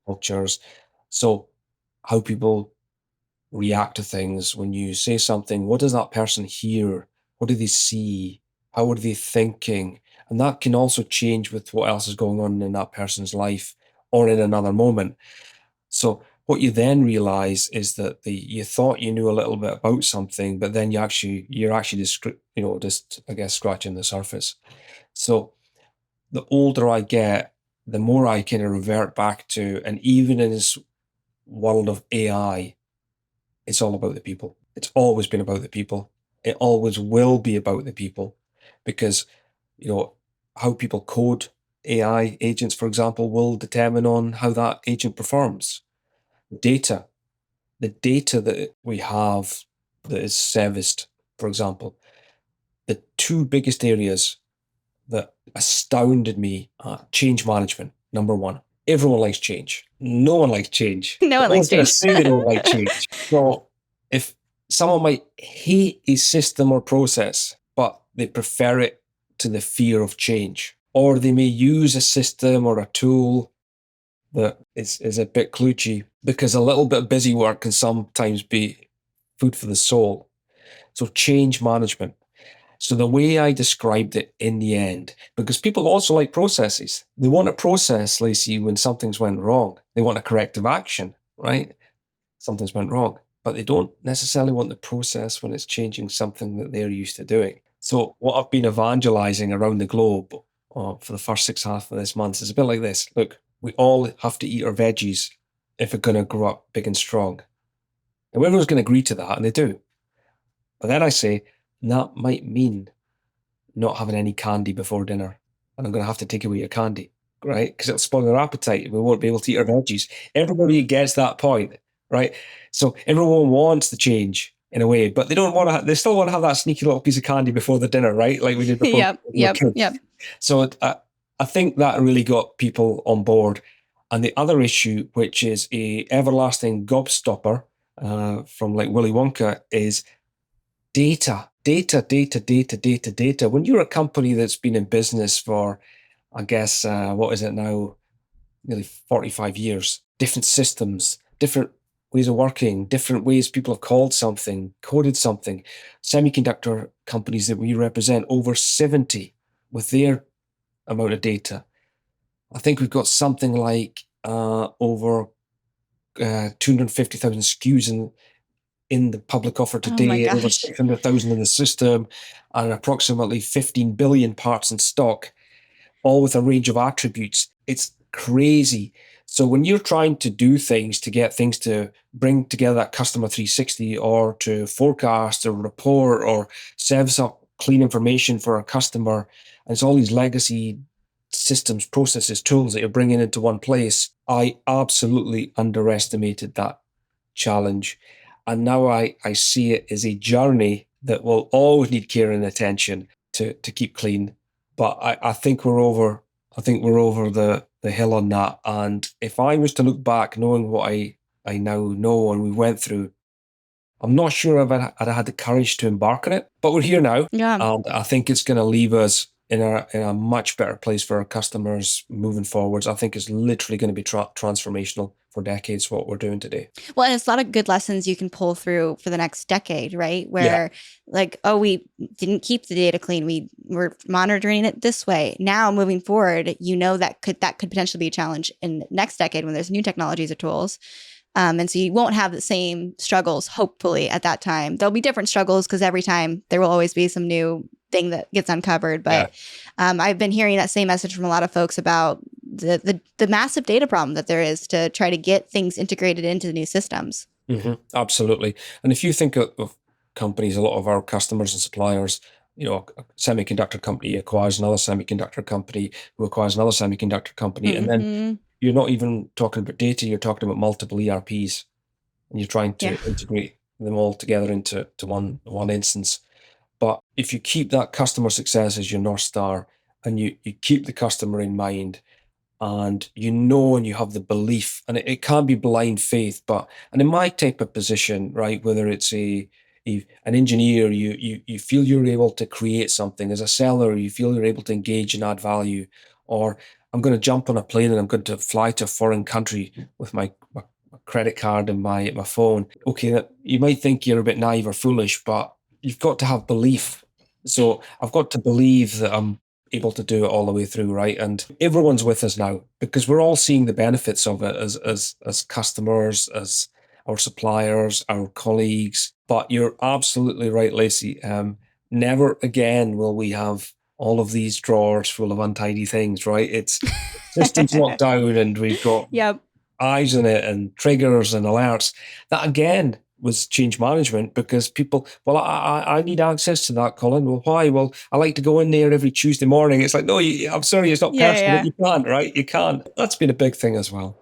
cultures. So how people react to things when you say something, what does that person hear? What do they see? How are they thinking? And that can also change with what else is going on in that person's life or in another moment. So what you then realize is that you thought you knew a little bit about something, but then you're actually just I guess scratching the surface. So the older I get, the more I kind of revert back to, and even in this world of AI, it's all about the people. It's always been about the people. It always will be about the people, because how people code AI agents, for example, will determine on how that agent performs. The data that we have that is serviced, for example, the two biggest areas that astounded me are change management, number one. Everyone likes change. No one likes change. No one likes change. Say they don't like change. So if someone might hate a system or process, but they prefer it to the fear of change, or they may use a system or a tool that is a bit kludgy, because a little bit of busy work can sometimes be food for the soul. So change management. So the way I described it in the end, because people also like processes. They want a process, Lacey, when something's went wrong. They want a corrective action, right? Something's went wrong. But they don't necessarily want the process when it's changing something that they're used to doing. So what I've been evangelizing around the globe for the first 6.5 of this month is a bit like this. Look, we all have to eat our veggies if we're going to grow up big and strong. And everyone's going to agree to that, and they do. But then I say, that might mean not having any candy before dinner. And I'm going to have to take away your candy, right? Because it'll spoil our appetite, and we won't be able to eat our veggies. Everybody gets that point, right? So everyone wants the change in a way, but they don't want to. They still want to have that sneaky little piece of candy before the dinner, right? Like we did before. Yep. So I think that really got people on board. And the other issue, which is a everlasting gobstopper from like Willy Wonka, is data. data, data, data, data, data. When you're a company that's been in business for, I guess, what is it now? Nearly 45 years, different systems, different ways of working, different ways people have called something, coded something. Semiconductor companies that we represent, over 70 with their amount of data. I think we've got something like over 250,000 SKUs in the public offer today, over 600,000 in the system, and approximately 15 billion parts in stock, all with a range of attributes. It's crazy. So when you're trying to do things to get things to bring together that customer 360, or to forecast or report or service up clean information for a customer, and it's all these legacy systems, processes, tools that you're bringing into one place, I absolutely underestimated that challenge. And now I see it as a journey that will always need care and attention to keep clean. But I think we're over the hill on that. And if I was to look back, knowing what I now know and we went through, I'm not sure if I'd had the courage to embark on it. But we're here now. Yeah. And I think it's going to leave us in a much better place for our customers moving forwards. I think it's literally going to be transformational for decades, what we're doing today. Well, and it's a lot of good lessons you can pull through for the next decade, right? Where we didn't keep the data clean. We were monitoring it this way. Now moving forward, that could potentially be a challenge in the next decade when there's new technologies or tools. And so you won't have the same struggles, hopefully, at that time. There'll be different struggles because every time there will always be some new thing that gets uncovered. But I've been hearing that same message from a lot of folks about the massive data problem that there is to try to get things integrated into the new systems. Mm-hmm. Absolutely. And if you think of companies, a lot of our customers and suppliers, a semiconductor company acquires another semiconductor company who acquires another semiconductor company. And then you're not even talking about data, you're talking about multiple ERPs. And you're trying to integrate them all together into one instance. But if you keep that customer success as your North Star, and you keep the customer in mind, and and you have the belief, and it can be blind faith, and in my type of position, right, whether it's an engineer, you feel you're able to create something. As a seller, you feel you're able to engage and add value. Or I'm going to jump on a plane and I'm going to fly to a foreign country with my credit card and my phone. Okay, you might think you're a bit naive or foolish, but you've got to have belief. So I've got to believe that I'm able to do it all the way through, right? And everyone's with us now because we're all seeing the benefits of it as customers, as our suppliers, our colleagues. But you're absolutely right, Lacey. Never again will we have all of these drawers full of untidy things, right? It's systems locked down and we've got eyes on it and triggers and alerts. That again was change management because people, I need access to that, Colin. Well, why? Well, I like to go in there every Tuesday morning. It's like, no, I'm sorry, it's not personal. Yeah. You can't, right? You can't. That's been a big thing as well.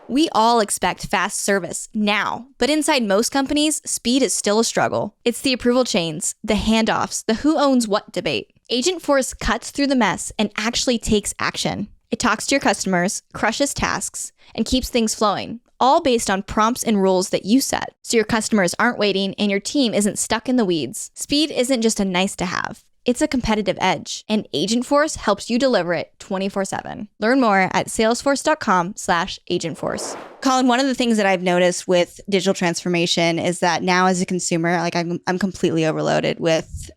We all expect fast service now, but inside most companies, speed is still a struggle. It's the approval chains, the handoffs, the who owns what debate. Agentforce cuts through the mess and actually takes action. It talks to your customers, crushes tasks, and keeps things flowing, all based on prompts and rules that you set, so your customers aren't waiting and your team isn't stuck in the weeds. Speed isn't just a nice to have. It's a competitive edge, and Agentforce helps you deliver it 24/7. Learn more at salesforce.com/agentforce. Colin, one of the things that I've noticed with digital transformation is that now as a consumer, like I'm completely overloaded with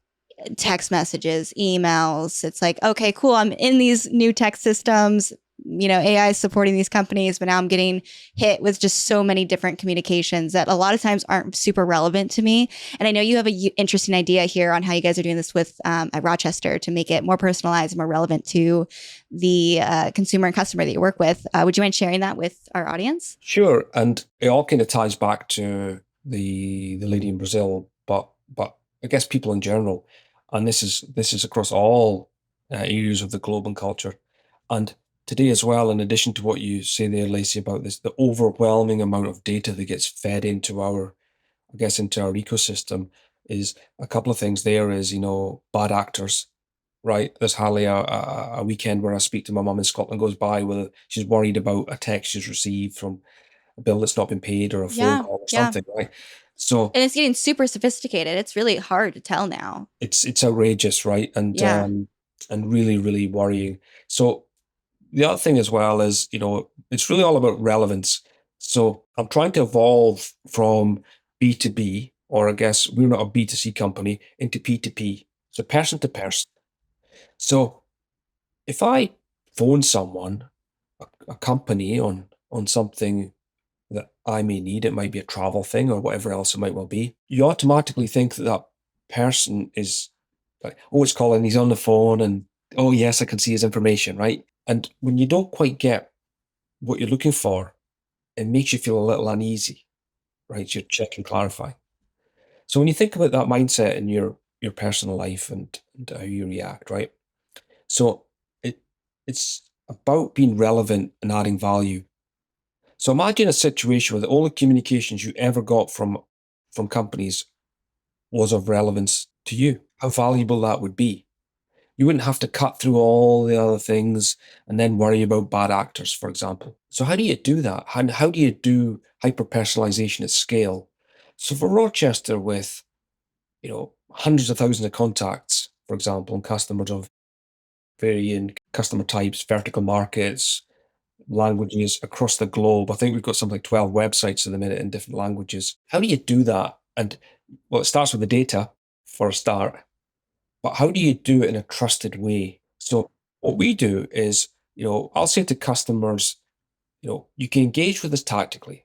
text messages, emails. It's like, okay, cool. I'm in these new tech systems. AI is supporting these companies, but now I'm getting hit with just so many different communications that a lot of times aren't super relevant to me. And I know you have an interesting idea here on how you guys are doing this with at Rochester to make it more personalized and more relevant to the consumer and customer that you work with. Would you mind sharing that with our audience? Sure. And it all kind of ties back to the lady in Brazil, but I guess people in general. And this is across all areas of the globe and culture. And today as well, in addition to what you say there, Lacey, about the overwhelming amount of data that gets fed into our ecosystem, is a couple of things. There is, bad actors, right? There's hardly a weekend where I speak to my mum in Scotland goes by where she's worried about a text she's received from a bill that's not been paid or a phone call or something, right? So, and it's getting super sophisticated. It's really hard to tell now. It's outrageous, right? And really, really worrying. So the other thing as well is, it's really all about relevance. So I'm trying to evolve from B2B, or I guess we're not a B2C company, into P2P. So person to person. So if I phone someone, a company on something that I may need, it might be a travel thing or whatever else it might well be, you automatically think that that person is like, oh, it's Colin, he's on the phone, and oh yes, I can see his information, right? And when you don't quite get what you're looking for, it makes you feel a little uneasy, right? You're checking, clarifying. So when you think about that mindset in your personal life and how you react, right? So it's about being relevant and adding value. So imagine a situation where the only communications you ever got from companies was of relevance to you. How valuable that would be. You wouldn't have to cut through all the other things and then worry about bad actors, for example. So how do you do that? How do you do hyper-personalization at scale? So for Rochester, with hundreds of thousands of contacts, for example, and customers of varying customer types, vertical markets, languages across the globe. I think we've got something like 12 websites at the minute in different languages. How do you do that? And well, it starts with the data for a start, but how do you do it in a trusted way? So what we do is, I'll say to customers, you can engage with us tactically,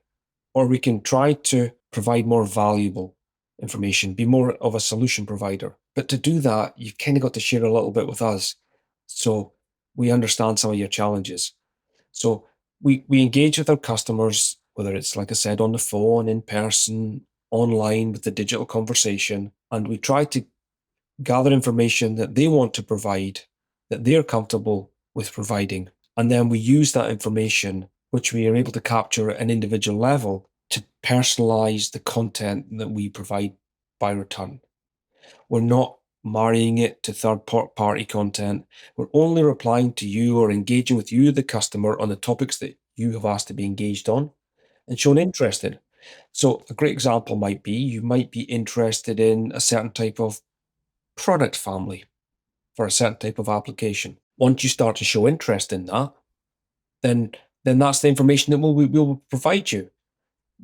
or we can try to provide more valuable information, be more of a solution provider. But to do that, you've kind of got to share a little bit with us, so we understand some of your challenges. So we engage with our customers, whether it's, like I said, on the phone, in person, online with the digital conversation, and we try to gather information that they want to provide, that they're comfortable with providing. And then we use that information, which we are able to capture at an individual level, to personalize the content that we provide by return. We're not marrying it to third-party content. We're only replying to you or engaging with you, the customer, on the topics that you have asked to be engaged on and shown interest in. So a great example might be, you might be interested in a certain type of product family for a certain type of application. Once you start to show interest in that, then that's the information that we will provide you.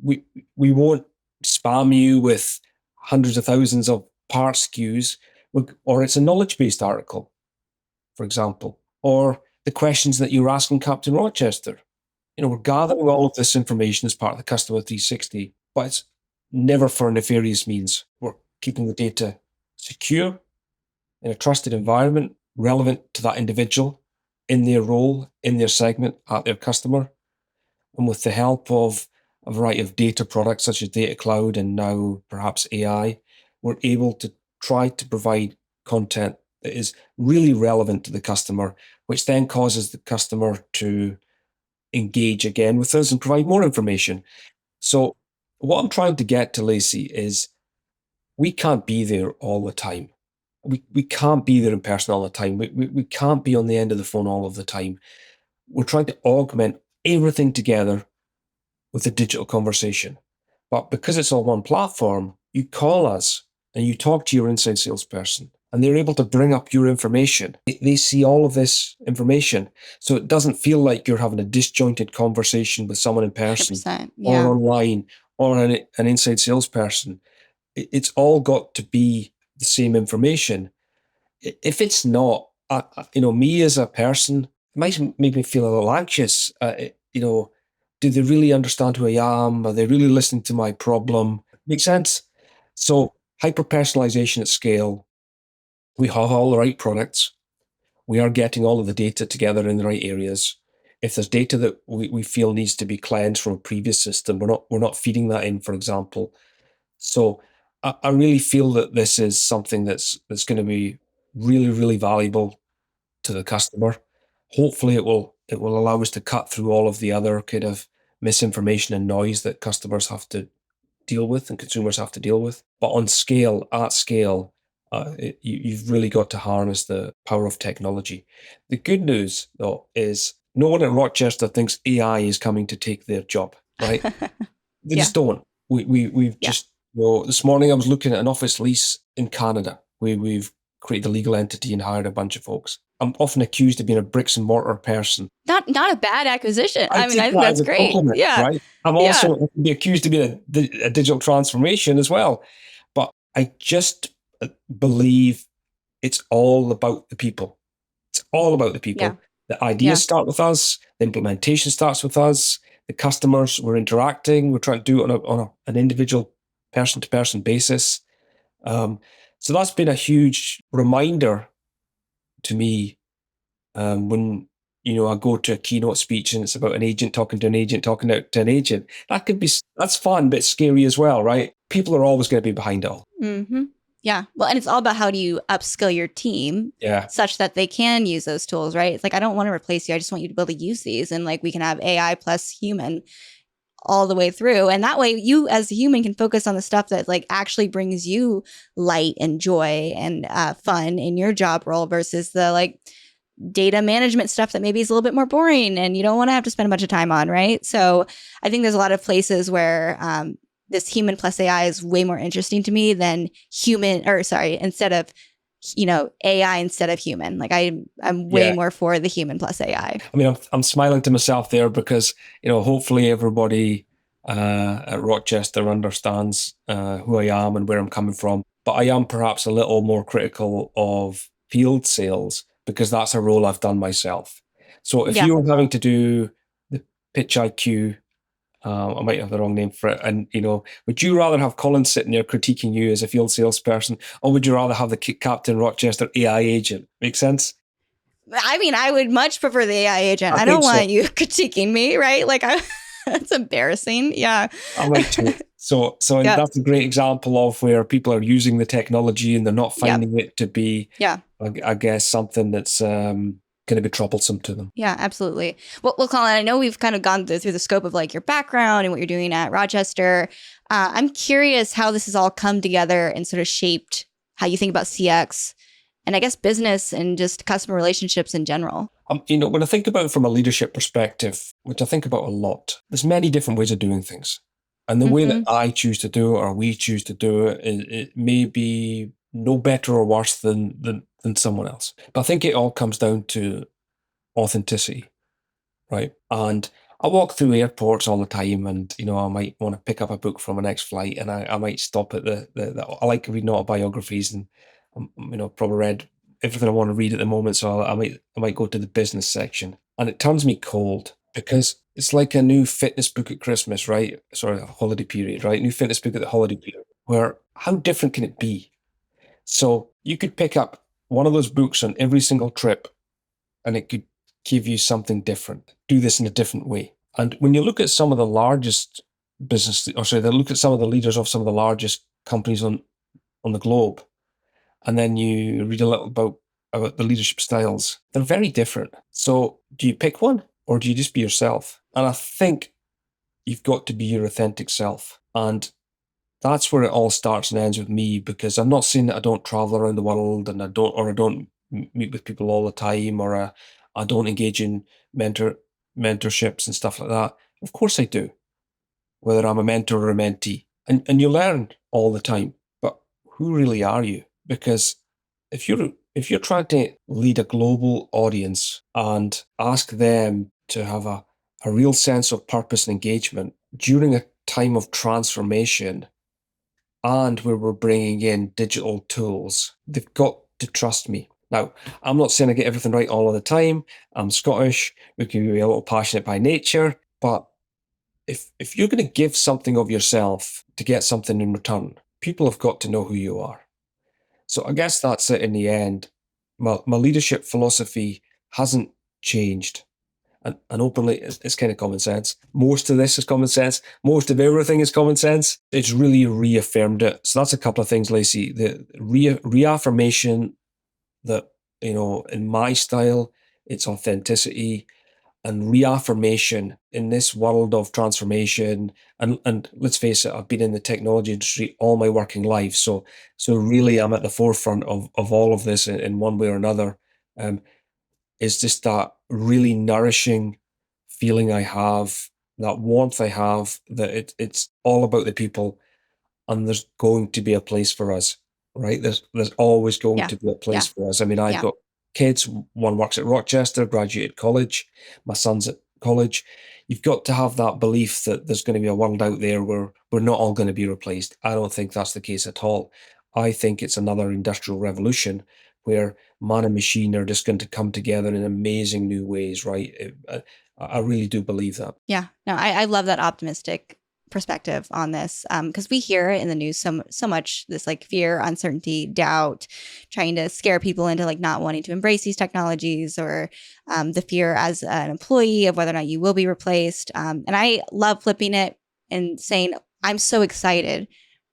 We won't spam you with hundreds of thousands of part SKUs, or it's a knowledge-based article, for example, or the questions that you're asking Captain Rochester. We're gathering all of this information as part of the Customer 360, but it's never for nefarious means. We're keeping the data secure, in a trusted environment, relevant to that individual, in their role, in their segment, at their customer. And with the help of a variety of data products such as Data Cloud and now perhaps AI, we're able to try to provide content that is really relevant to the customer, which then causes the customer to engage again with us and provide more information. So what I'm trying to get to, Lacey, is we can't be there all the time. We can't be there in person all the time. We can't be on the end of the phone all of the time. We're trying to augment everything together with a digital conversation. But because it's all one platform, you call us and you talk to your inside salesperson, and they're able to bring up your information. They see all of this information. So it doesn't feel like you're having a disjointed conversation with someone in person or online or an inside salesperson. It's all got to be the same information. If it's not, me as a person, it might make me feel a little anxious. Do they really understand who I am? Are they really listening to my problem? Makes sense? So hyper-personalization at scale, we have all the right products. We are getting all of the data together in the right areas. If there's data that we feel needs to be cleansed from a previous system, we're not feeding that in, for example. So I really feel that this is something that's going to be really, really valuable to the customer. Hopefully it will allow us to cut through all of the other kind of misinformation and noise that customers have to deal with and consumers have to deal with. But at scale, you've really got to harness the power of technology. The good news, though, is no one at Rochester thinks AI is coming to take their job, right? They just don't. We've just Well, this morning I was looking at an office lease in Canada. We've created a legal entity and hired a bunch of folks. I'm often accused of being a bricks and mortar person. Not a bad acquisition. I mean, I take think that that's as a great. compliment, Yeah. right? I'm also be accused of being a digital transformation as well. But I just believe it's all about the people. It's all about the people. Yeah. The ideas start with us. The implementation starts with us. The customers, we're interacting. We're trying to do it on an individual person-to-person basis. So that's been a huge reminder to me when I go to a keynote speech and it's about an agent talking to an agent talking to an agent. That's fun, but scary as well, right? People are always going to be behind it all. Mm-hmm. Yeah. Well, and it's all about how do you upskill your team such that they can use those tools, right? It's like, I don't want to replace you. I just want you to be able to use these. And like, we can have AI plus human all the way through. And that way you as a human can focus on the stuff that like actually brings you light and joy and fun in your job role versus the like data management stuff that maybe is a little bit more boring and you don't want to have to spend a bunch of time on, right? So I think there's a lot of places where this human plus AI is way more interesting to me than instead of AI instead of human. Like I'm way more for the human plus AI. I mean, I'm smiling to myself there because hopefully everybody at Rochester understands who I am and where I'm coming from. But I am perhaps a little more critical of field sales because that's a role I've done myself. So if you were having to do the pitch IQ, I might have the wrong name for it. And, would you rather have Colin sitting there critiquing you as a field salesperson, or would you rather have the Captain Rochester AI agent? Make sense? I mean, I would much prefer the AI agent. I don't want you critiquing me, right? Like, that's embarrassing. Yeah. I might too. So that's a great example of where people are using the technology and they're not finding it to be, I guess, something that's going to be troublesome to them. Yeah, absolutely. Well, Colin, I know we've kind of gone through the scope of like your background and what you're doing at Rochester. I'm curious how this has all come together and sort of shaped how you think about CX and I guess business and just customer relationships in general. When I think about it from a leadership perspective, which I think about a lot, there's many different ways of doing things. And the way that I choose to do it or we choose to do it, it may be no better or worse than someone else. But I think it all comes down to authenticity, right? And I walk through airports all the time and, I might want to pick up a book from a next flight and I might stop at I like reading autobiographies and, probably read everything I want to read at the moment. So I might go to the business section and it turns me cold because it's like a new fitness book at Christmas, right? Sorry, a holiday period, right? New fitness book at the holiday period where how different can it be? So you could pick up one of those books on every single trip and it could give you something different, do this in a different way. And when you look at some of the largest look at some of the leaders of some of the largest companies on the globe, and then you read a little about the leadership styles, they're very different. So do you pick one or do you just be yourself? And I think you've got to be your authentic self. And that's where it all starts and ends with me, because I'm not saying that I don't travel around the world and I don't meet with people all the time, or I don't engage in mentorships and stuff like that. Of course I do, whether I'm a mentor or a mentee. And you learn all the time. But who really are you? Because if you're trying to lead a global audience and ask them to have a real sense of purpose and engagement during a time of transformation, and where we're bringing in digital tools, they've got to trust me. Now, I'm not saying I get everything right all of the time. I'm Scottish. We can be a little passionate by nature. But if you're going to give something of yourself to get something in return, people have got to know who you are. So I guess that's it in the end. My leadership philosophy hasn't changed. And openly, it's kind of common sense. Most of this is common sense. Most of everything is common sense. It's really reaffirmed it. So that's a couple of things, Lacey. The reaffirmation that, in my style, it's authenticity, and reaffirmation in this world of transformation. And let's face it, I've been in the technology industry all my working life. So really I'm at the forefront of all of this in one way or another. It's just that really nourishing feeling I have, that warmth I have, that it's all about the people. and there's going to be a place for us, right? There's always going Yeah. to be a place Yeah. for us. I mean, I've Yeah. got kids. One works at Rochester, graduated college. My son's at college. You've got to have that belief that there's going to be a world out there where we're not all going to be replaced. I don't think that's the case at all. I think it's another industrial revolution where man and machine are just going to come together in amazing new ways, right? I really do believe that. Yeah, no, I love that optimistic perspective on this, because we hear in the news so much this like fear, uncertainty, doubt, trying to scare people into like not wanting to embrace these technologies, or the fear as an employee of whether or not you will be replaced. And I love flipping it and saying, I'm so excited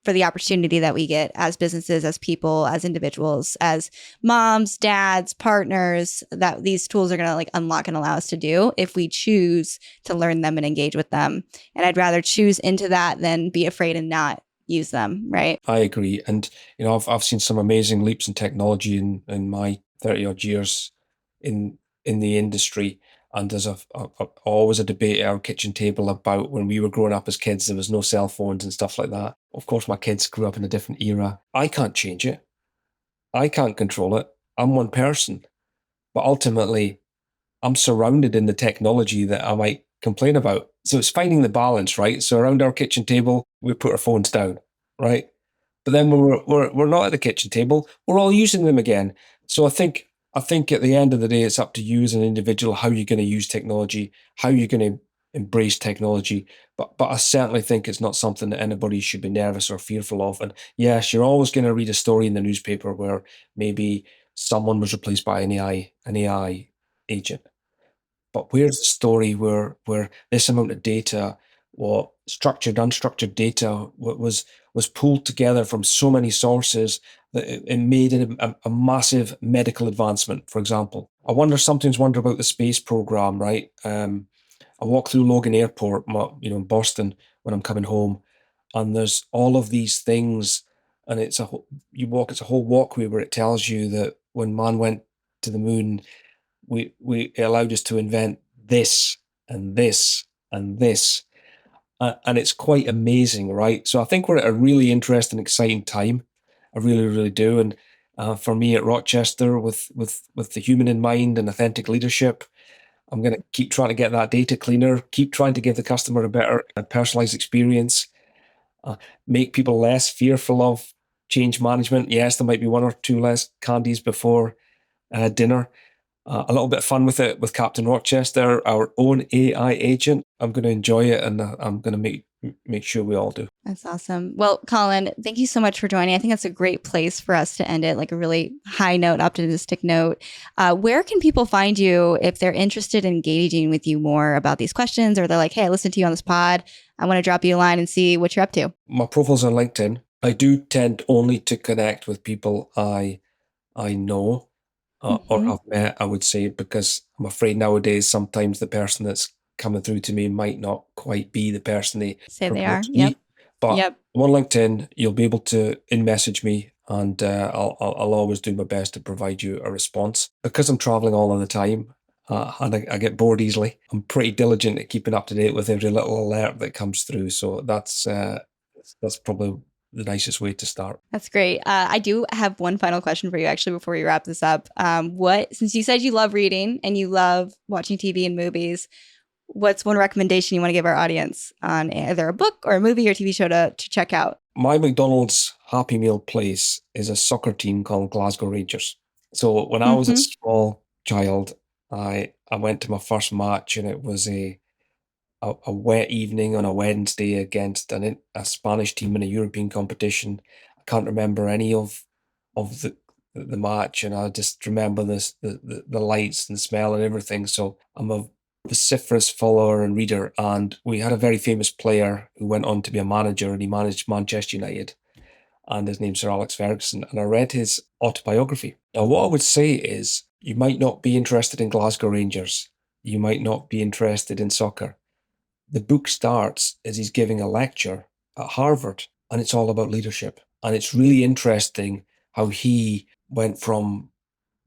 for the opportunity that we get as businesses, as people, as individuals, as moms, dads, partners, that these tools are going to like unlock and allow us to do if we choose to learn them and engage with them. And I'd rather choose into that than be afraid and not use them, right? I agree. And, I've seen some amazing leaps in technology in my 30 odd years in the industry. And there's always a debate at our kitchen table about when we were growing up as kids, there was no cell phones and stuff like that. Of course, my kids grew up in a different era. I can't change it. I can't control it. I'm one person. But ultimately, I'm surrounded in the technology that I might complain about. So it's finding the balance, right? So around our kitchen table, we put our phones down, right? But then when we're not at the kitchen table, we're all using them again. So I think at the end of the day, it's up to you as an individual how you're going to use technology, how you're going to embrace technology. But I certainly think it's not something that anybody should be nervous or fearful of. And yes, you're always going to read a story in the newspaper where maybe someone was replaced by an AI agent. But where's the story where this amount of data, what structured, unstructured data, was pulled together from so many sources that it made it a massive medical advancement, for example. Sometimes wonder about the space program, right? I walk through Logan Airport, in Boston when I'm coming home, and there's all of these things, and it's it's a whole walkway where it tells you that when man went to the moon, it allowed us to invent this and this and this, and it's quite amazing, right? So I think we're at a really interesting, exciting time. I really, really do. And for me at Rochester, with the human in mind and authentic leadership, I'm going to keep trying to get that data cleaner, keep trying to give the customer a better and personalized experience, make people less fearful of change management. Yes, there might be one or two less candies before dinner. A little bit of fun with it with Captain Rochester, our own AI agent. I'm going to enjoy it, and I'm going to make sure we all do. That's awesome. Well, Colin, thank you so much for joining. I think that's a great place for us to end it, like a really high note, optimistic note. Where can people find you if they're interested in engaging with you more about these questions, or they're like, hey, I listened to you on this pod. I want to drop you a line and see what you're up to. My profile's on LinkedIn. I do tend only to connect with people I know or have met, I would say, because I'm afraid nowadays sometimes the person that's coming through to me might not quite be the person they say they purport are. to Yep. be. But Yep. on LinkedIn, you'll be able to in-message me, and I'll always do my best to provide you a response. Because I'm traveling all of the time, and I get bored easily, I'm pretty diligent at keeping up to date with every little alert that comes through. So that's probably the nicest way to start. That's great. I do have one final question for you, actually, before we wrap this up. Since you said you love reading and you love watching TV and movies, what's one recommendation you want to give our audience on either a book or a movie or TV show to check out? My McDonald's Happy Meal place is a soccer team called Glasgow Rangers. So when I was a small child, I went to my first match, and it was a wet evening on a Wednesday against a Spanish team in a European competition. I can't remember any of the match, and I just remember the lights and the smell and everything. So I'm a vociferous follower and reader, and we had a very famous player who went on to be a manager, and he managed Manchester United, and his name's Sir Alex Ferguson, and I read his autobiography. Now, what I would say is, you might not be interested in Glasgow Rangers, you might not be interested in soccer. The book starts as he's giving a lecture at Harvard, and it's all about leadership. And it's really interesting how he went from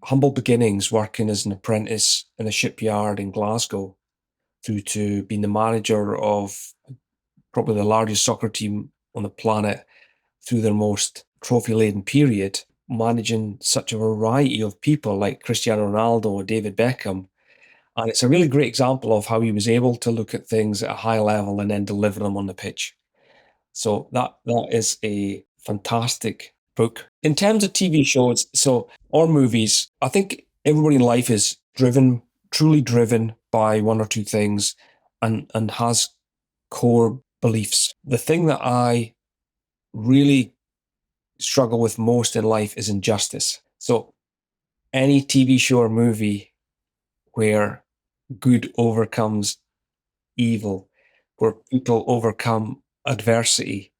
humble beginnings working as an apprentice in a shipyard in Glasgow through to being the manager of probably the largest soccer team on the planet, through their most trophy-laden period, managing such a variety of people like Cristiano Ronaldo or David Beckham. And it's a really great example of how he was able to look at things at a high level and then deliver them on the pitch. So that is a fantastic book. In terms of TV shows, or movies, I think everybody in life is truly driven by one or two things and has core beliefs. The thing that I really struggle with most in life is injustice. So any TV show or movie where good overcomes evil, where people overcome adversity,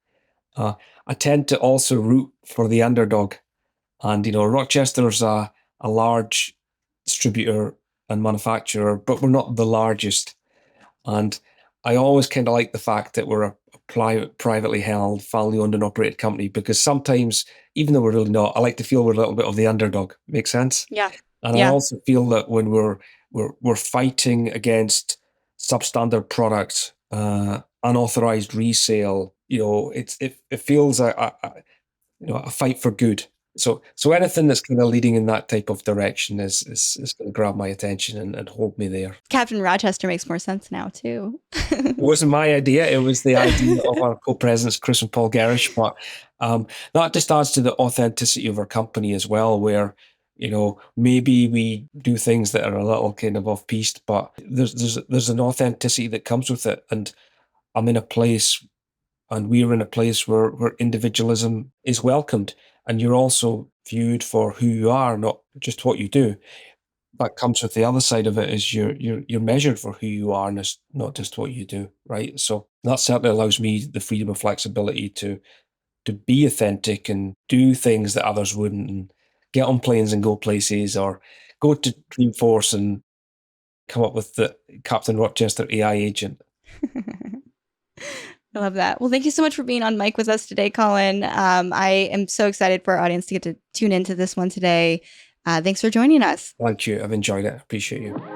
I tend to also root for the underdog. And, Rochester's a large distributor and manufacturer, but we're not the largest. And I always kind of like the fact that we're a privately held, family owned and operated company, because sometimes, even though we're really not, I like to feel we're a little bit of the underdog. Make sense? Yeah. And I also feel that when we're fighting against substandard products, unauthorized resale, it feels a fight for good. So anything that's kind of leading in that type of direction is going to grab my attention and hold me there. Captain Rochester makes more sense now too. It wasn't my idea. It was the idea of our co-presidents, Chris and Paul Garish. But that just adds to the authenticity of our company as well, where, maybe we do things that are a little kind of off-piste, but there's an authenticity that comes with it. And I'm in a place, and we're in a place where individualism is welcomed, and you're also viewed for who you are, not just what you do. That comes with the other side of it, is you're measured for who you are, and it's not just what you do, right? So that certainly allows me the freedom and flexibility to be authentic and do things that others wouldn't, and get on planes and go places, or go to Dreamforce and come up with the Captain Rochester AI agent. I love that. Well, thank you so much for being on mic with us today, Colin. I am so excited for our audience to get to tune into this one today. Thanks for joining us. Thank you. I've enjoyed it. Appreciate you.